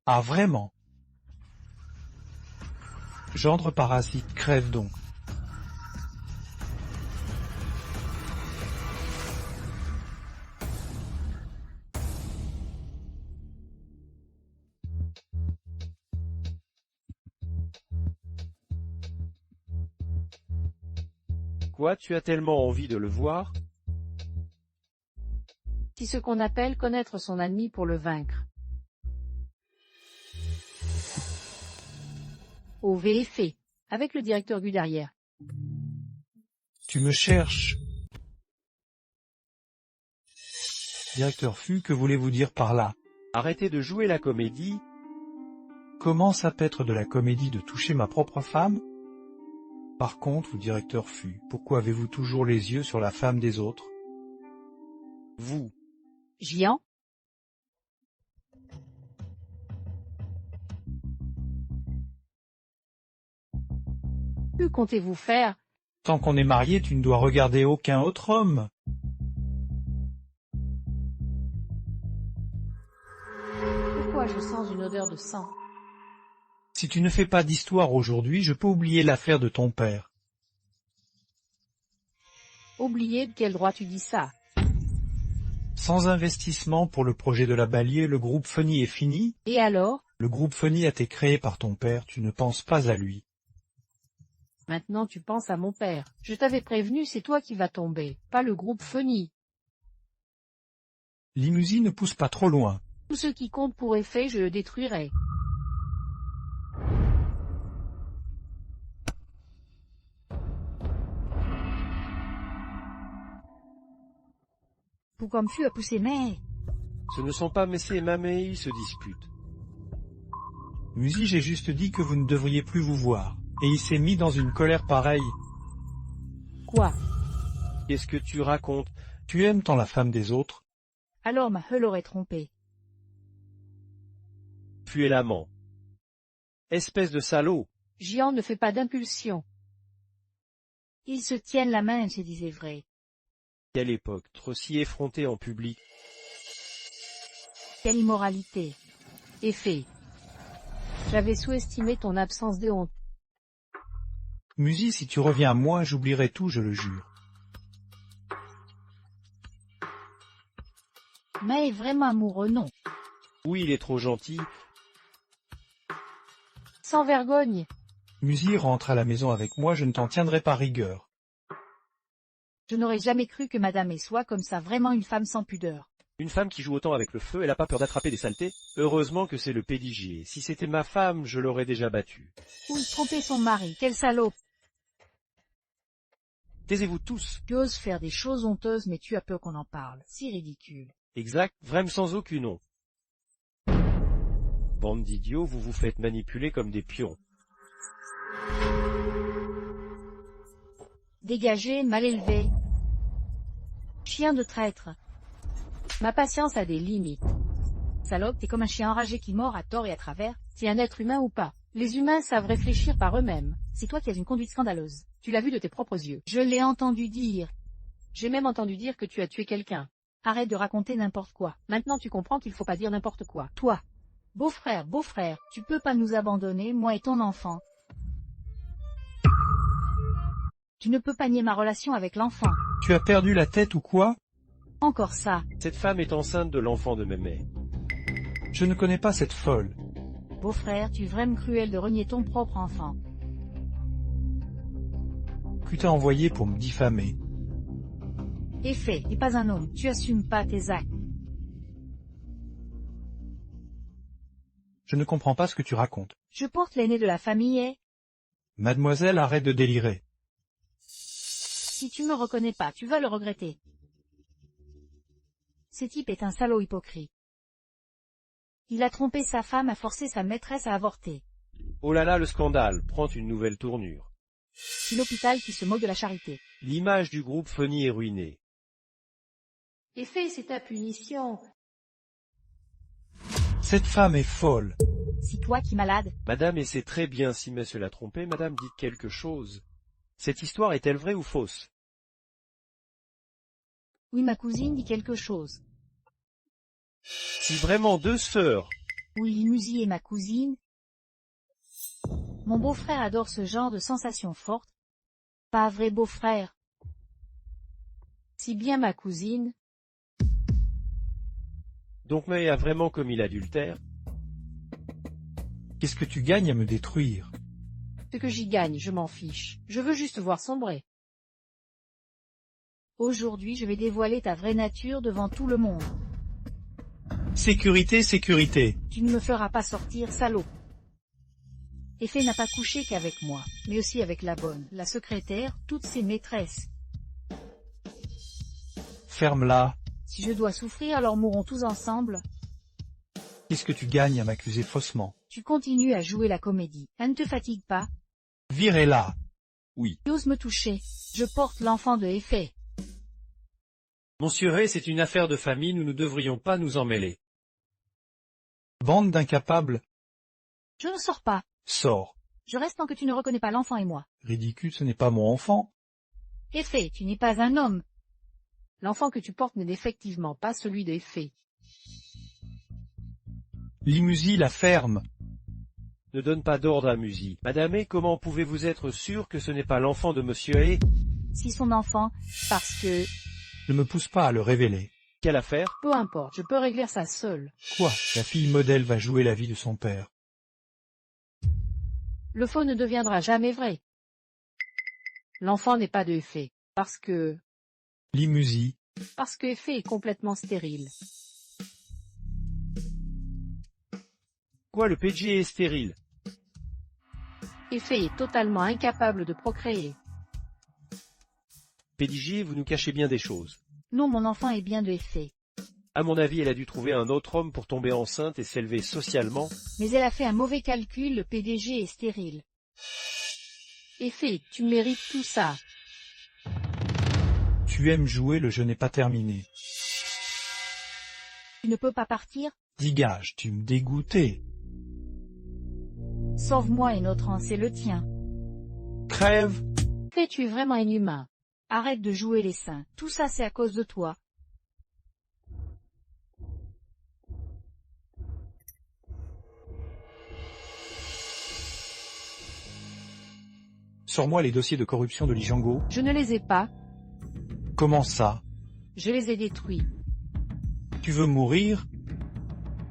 Ah vraiment? Gendre parasite, crève donc. Quoi, tu as tellement envie de le voir? C'est ce qu'on appelle connaître son ennemi pour le vaincre. Au VFE, avec le directeur Gu derrière. Tu me cherches. Directeur Fu, que voulez-vous dire par là? Arrêtez de jouer la comédie. Comment ça peut être de la comédie de toucher ma propre femme? Par contre, vous, directeur Fu, pourquoi avez-vous toujours les yeux sur la femme des autres? Vous. Gian? Que comptez-vous faire? Tant qu'on est marié, tu ne dois regarder aucun autre homme. Pourquoi je sens une odeur de sang? Si tu ne fais pas d'histoire aujourd'hui, je peux oublier l'affaire de ton père. Oubliez, de quel droit tu dis ça? Sans investissement pour le projet de la banlieue, le groupe Funny est fini. Et alors? Le groupe Funny a été créé par ton père, tu ne penses pas à lui. Maintenant tu penses à mon père. Je t'avais prévenu, c'est toi qui vas tomber, pas le groupe Funny. Limusi ne pousse pas trop loin. Tout ce qui compte pour effet, je le détruirai. Pourquoi me fus à pousser mais... Ce ne sont pas Messé et Mamé, ils se disputent. Musi, j'ai juste dit que vous ne devriez plus vous voir. Et il s'est mis dans une colère pareille. Quoi? Qu'est-ce que tu racontes? Tu aimes tant la femme des autres? Alors ma He l'aurait trompé. Tu es l'amant. Espèce de salaud. Jian ne fait pas d'impulsion. Ils se tiennent la main, se disait vrai. Quelle époque, trop si effronté en public. Quelle immoralité. Effet. J'avais sous-estimé ton absence de honte. Musi, si tu reviens à moi, j'oublierai tout, je le jure. Mais vraiment amoureux, non. Oui, il est trop gentil. Sans vergogne. Musi, rentre à la maison avec moi, je ne t'en tiendrai pas rigueur. Je n'aurais jamais cru que Madame soit comme ça, vraiment une femme sans pudeur. Une femme qui joue autant avec le feu, elle a pas peur d'attraper des saletés. Heureusement que c'est le PDG. Si c'était ma femme, je l'aurais déjà battue. Ou tromper son mari, quel salaud. Taisez-vous tous. Tu oses faire des choses honteuses mais tu as peur qu'on en parle. Si ridicule. Exact, vraiment sans aucune honte. Bande d'idiots, vous vous faites manipuler comme des pions. Dégagé, mal élevé. Chien de traître. Ma patience a des limites. Salope, t'es comme un chien enragé qui mord à tort et à travers. C'est un être humain ou pas. Les humains savent réfléchir par eux-mêmes. C'est toi qui as une conduite scandaleuse. Tu l'as vu de tes propres yeux. Je l'ai entendu dire. J'ai même entendu dire que tu as tué quelqu'un. Arrête de raconter n'importe quoi. Maintenant tu comprends qu'il faut pas dire n'importe quoi. Toi. Beau-frère, tu peux pas nous abandonner, moi et ton enfant. Tu ne peux pas nier ma relation avec l'enfant. Tu as perdu la tête ou quoi? Encore ça. Cette femme est enceinte de l'enfant de Mémé. Je ne connais pas cette folle. Beau-frère, tu es vraiment cruel de renier ton propre enfant. Qui t'a envoyé pour me diffamer? Effet, t'es pas un homme, tu assumes pas tes actes. Je ne comprends pas ce que tu racontes. Je porte l'aîné de la famille et... Mademoiselle, arrête de délirer. Si tu me reconnais pas, tu vas le regretter. Ce type est un salaud hypocrite. Il a trompé sa femme, a forcé sa maîtresse à avorter. Oh là là, le scandale prend une nouvelle tournure. C'est l'hôpital qui se moque de la charité. L'image du groupe Funny est ruinée. Effet, c'est ta punition. Cette femme est folle. C'est toi qui malade. Madame, et c'est très bien si monsieur l'a trompé, madame, dites quelque chose. Cette histoire est-elle vraie ou fausse? Oui, ma cousine dit quelque chose. Si vraiment deux sœurs. Oui, Limusi et ma cousine. Mon beau-frère adore ce genre de sensations fortes. Pas vrai beau-frère. Si bien ma cousine. Donc May a vraiment commis l'adultère? Qu'est-ce que tu gagnes à me détruire? Ce que j'y gagne, je m'en fiche. Je veux juste voir sombrer. Aujourd'hui, je vais dévoiler ta vraie nature devant tout le monde. Sécurité, sécurité. Tu ne me feras pas sortir, salaud. Effet n'a pas couché qu'avec moi, mais aussi avec la bonne, la secrétaire, toutes ses maîtresses. Ferme-la. Si je dois souffrir, alors mourrons tous ensemble. Qu'est-ce que tu gagnes à m'accuser faussement? Tu continues à jouer la comédie. Elle ne te fatigue pas? Virez-la. Oui. Tu oses me toucher. Je porte l'enfant de Effet. Monsieur Ray, c'est une affaire de famille, nous ne devrions pas nous en mêler. Bande d'incapables. Je ne sors pas. Sors. Je reste tant que tu ne reconnais pas l'enfant et moi. Ridicule, ce n'est pas mon enfant. Effet, tu n'es pas un homme. L'enfant que tu portes n'est effectivement pas celui d'Effet. Limusi, la ferme. Ne donne pas d'ordre à Musi. Madame A, comment pouvez-vous être sûr que ce n'est pas l'enfant de monsieur A? Si son enfant, parce que... Ne me pousse pas à le révéler. Quelle affaire? Peu importe, je peux régler ça seul. Quoi? La fille modèle va jouer la vie de son père. Le faux ne deviendra jamais vrai. L'enfant n'est pas de Effet. Parce que Limusie. Effet est complètement stérile. Quoi, le PG est stérile? Effet est totalement incapable de procréer. PDG, vous nous cachez bien des choses. Non, mon enfant est bien de Effet. À mon avis, elle a dû trouver un autre homme pour tomber enceinte et s'élever socialement. Mais elle a fait un mauvais calcul, le PDG est stérile. Effet, tu mérites tout ça. Tu aimes jouer, le jeu n'est pas terminé. Tu ne peux pas partir? Dégage, tu me dégoûtais. Sauve-moi et notre an, c'est le tien. Crève. Effet, tu es vraiment inhumain. Arrête de jouer les saints. Tout ça c'est à cause de toi. Sors-moi les dossiers de corruption de Lijango. Je ne les ai pas, Comment ça? je les ai détruits. Tu veux mourir?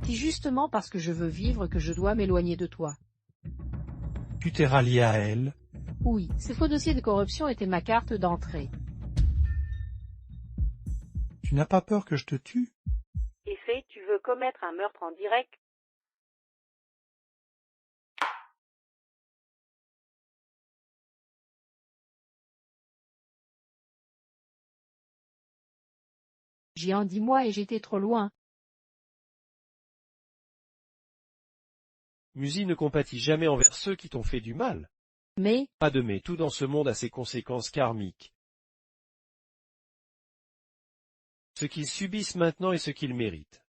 C'est justement parce que je veux vivre que je dois m'éloigner de toi. Tu t'es rallié à elle? Oui, ces faux dossiers de corruption étaient ma carte d'entrée. Tu n'as pas peur que je te tue? Effet, tu veux commettre un meurtre en direct? J'y en dis moi et j'étais trop loin. Musi ne compatit jamais envers ceux qui t'ont fait du mal. Mais, Pas de mais, tout dans ce monde a ses conséquences karmiques. Ce qu'ils subissent maintenant est ce qu'ils méritent.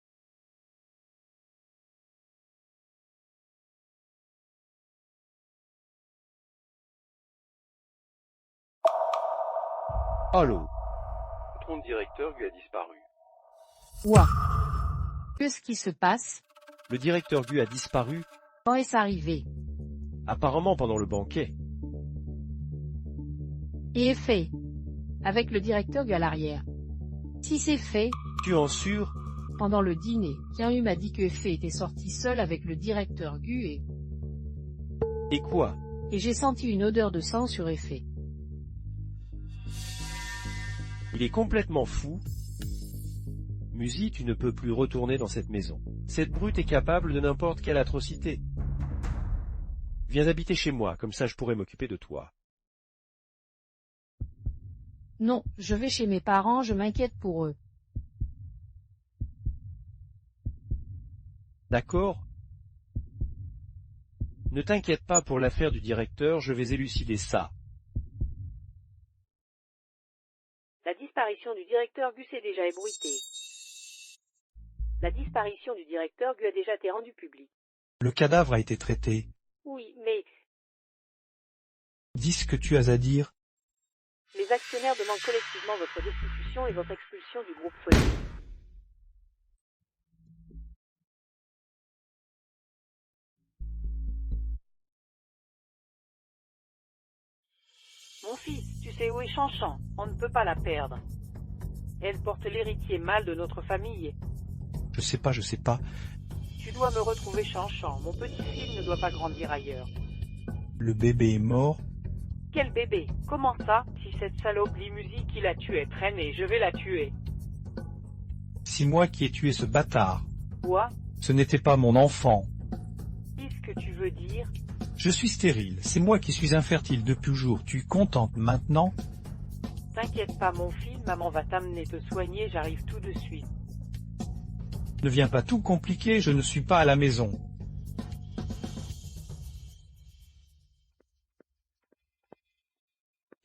Allô? Le tronc de directeur lui a disparu. ouah. Qu'est-ce qui se passe? Le directeur Gu a disparu, Quand est-ce arrivé? apparemment pendant le banquet. Et est fait. Avec le directeur Gu à l'arrière. Si c'est fait, Tu en sûr? pendant le dîner, Kian-Hu m'a dit que Effet était sorti seul avec le directeur Gu Et quoi? et j'ai senti une odeur de sang sur Effet. Il est complètement fou. Musi, tu ne peux plus retourner dans cette maison. Cette brute est capable de n'importe quelle atrocité. Viens habiter chez moi, comme ça je pourrai m'occuper de toi. Non, je vais chez mes parents, je m'inquiète pour eux. D'accord? Ne t'inquiète pas pour l'affaire du directeur, je vais élucider ça. La disparition du directeur Gus est déjà ébruitée. La disparition du directeur Gus a déjà été rendue publique. Le cadavre a été traité. Oui, mais Dis ce que tu as à dire. les actionnaires demandent collectivement votre destitution et votre expulsion du groupe Folie. Mon fils, tu sais où est Chanchan, on ne peut pas la perdre. Elle porte l'héritier mâle de notre famille. Je sais pas. Tu dois me retrouver Chanchan, mon petit-fils ne doit pas grandir ailleurs. Le bébé est mort. Quel bébé? Comment ça? Si cette salope Limusi qui l'a tué traîne et je vais la tuer. C'est moi qui ai tué ce bâtard. Quoi? Ce n'était pas mon enfant. Qu'est-ce que tu veux dire? Je suis stérile. C'est moi qui suis infertile depuis toujours. Tu es contente maintenant? T'inquiète pas mon fils, maman va t'amener te soigner, j'arrive tout de suite. Ne viens pas tout compliquer, je ne suis pas à la maison.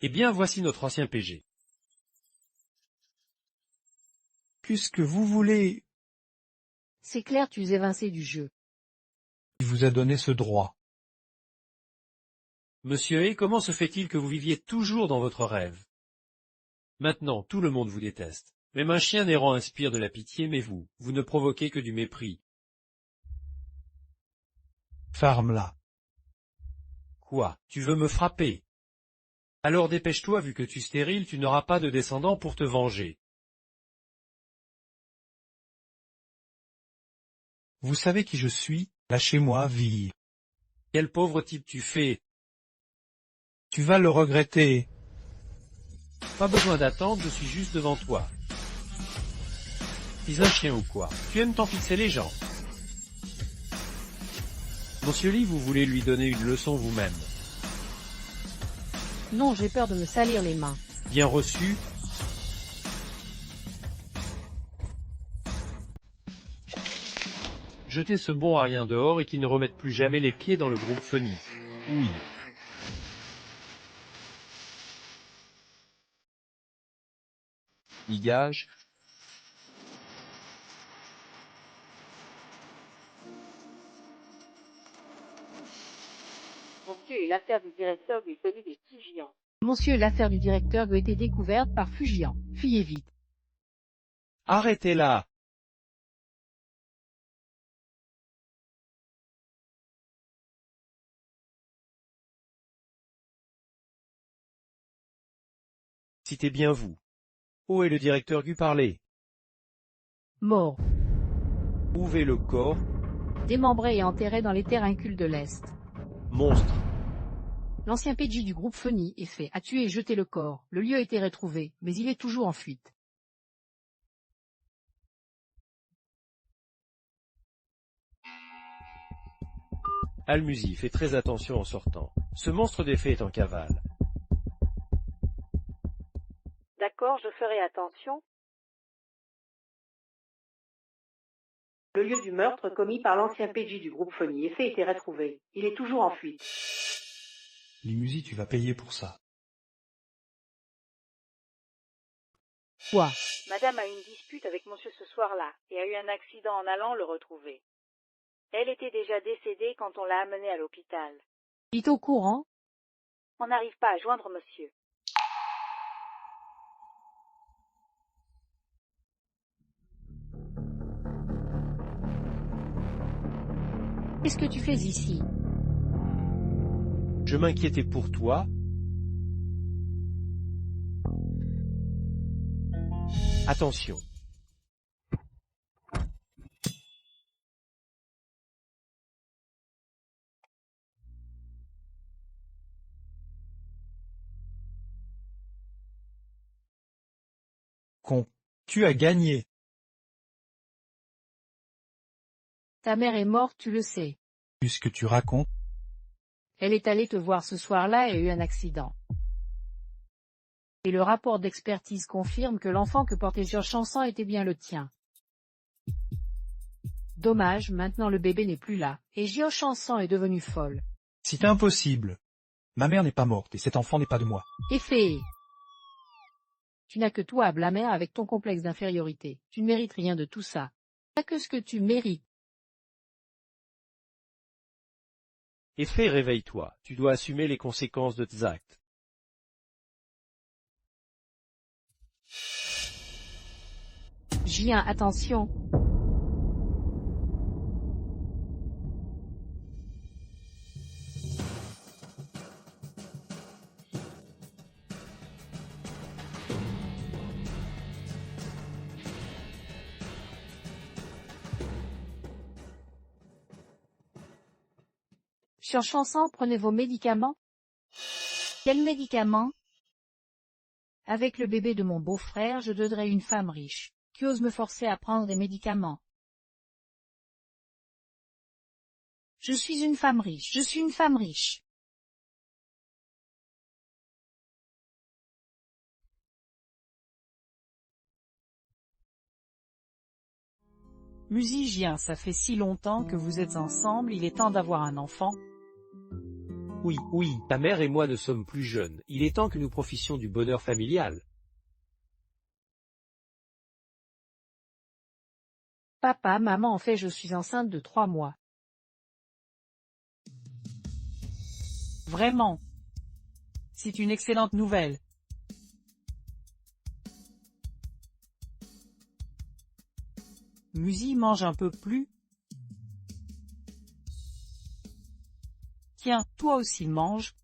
Eh bien, voici notre ancien PG. Qu'est-ce que vous voulez? C'est clair, tu es évincé du jeu. Qui vous a donné ce droit? Monsieur He, comment se fait-il que vous viviez toujours dans votre rêve? Maintenant, tout le monde vous déteste. Même un chien errant inspire de la pitié, mais vous ne provoquez que du mépris. Ferme-la. Quoi? Tu veux me frapper? Alors dépêche-toi, vu que tu es stérile, tu n'auras pas de descendants pour te venger. Vous savez qui je suis? Lâchez-moi vivre. Quel pauvre type tu fais? Tu vas le regretter. Pas besoin d'attendre, je suis juste devant toi. Tu es un chien ou quoi? Tu aimes t'en fixer les gens. Monsieur Lee, vous voulez lui donner une leçon vous-même. Non, j'ai peur de me salir les mains. Bien reçu. Jetez ce bon à rien dehors et qu'il ne remette plus jamais les pieds dans le groupe Funny. Oui. Igage. Monsieur, l'affaire du directeur est connue des petits géants. Monsieur, l'affaire du directeur a été découverte par Fujian. Fuyez vite. Arrêtez-la. Citez bien vous. Où est le directeur Gu parler? Mort. Où est le corps? Démembré et enterré dans les terres incultes de l'Est. Monstre. L'ancien PJ du groupe Funny est fait, a tué et jeté le corps. Le lieu a été retrouvé, mais il est toujours en fuite. Almusi, fais très attention en sortant. Ce monstre des fées est en cavale. D'accord, je ferai attention. Le lieu du meurtre commis par l'ancien PJ du groupe Funny a été retrouvé. Il est toujours en fuite. Limusi, tu vas payer pour ça. Quoi? Madame a eu une dispute avec monsieur ce soir-là et a eu un accident en allant le retrouver. Elle était déjà décédée quand on l'a amenée à l'hôpital. Il est au courant? On n'arrive pas à joindre monsieur. Qu'est-ce que tu fais ici? Je m'inquiétais pour toi. Attention. Con. Tu as gagné. Ta mère est morte, tu le sais. Puisque tu racontes. Elle est allée te voir ce soir-là et a eu un accident. Et le rapport d'expertise confirme que l'enfant que portait Georges Chanson était bien le tien. Dommage, maintenant le bébé n'est plus là, et Georges Chanson est devenue folle. C'est impossible. Ma mère n'est pas morte et cet enfant n'est pas de moi. Effet. Tu n'as que toi à blâmer avec ton complexe d'infériorité. Tu ne mérites rien de tout ça. Pas que ce que tu mérites. Effet, réveille-toi. Tu dois assumer les conséquences de tes actes. Julien, attention. Sur Chanson, prenez vos médicaments. Quel médicament? Avec le bébé de mon beau-frère, je donnerai une femme riche, qui ose me forcer à prendre des médicaments. Je suis une femme riche, je suis une femme riche. Musicien, ça fait si longtemps que vous êtes ensemble, il est temps d'avoir un enfant. Oui, ta mère et moi ne sommes plus jeunes. Il est temps que nous profitions du bonheur familial. Papa, maman, en fait, je suis enceinte de 3 mois. Vraiment. C'est une excellente nouvelle. Musi, mange un peu plus. Tiens, toi aussi mange.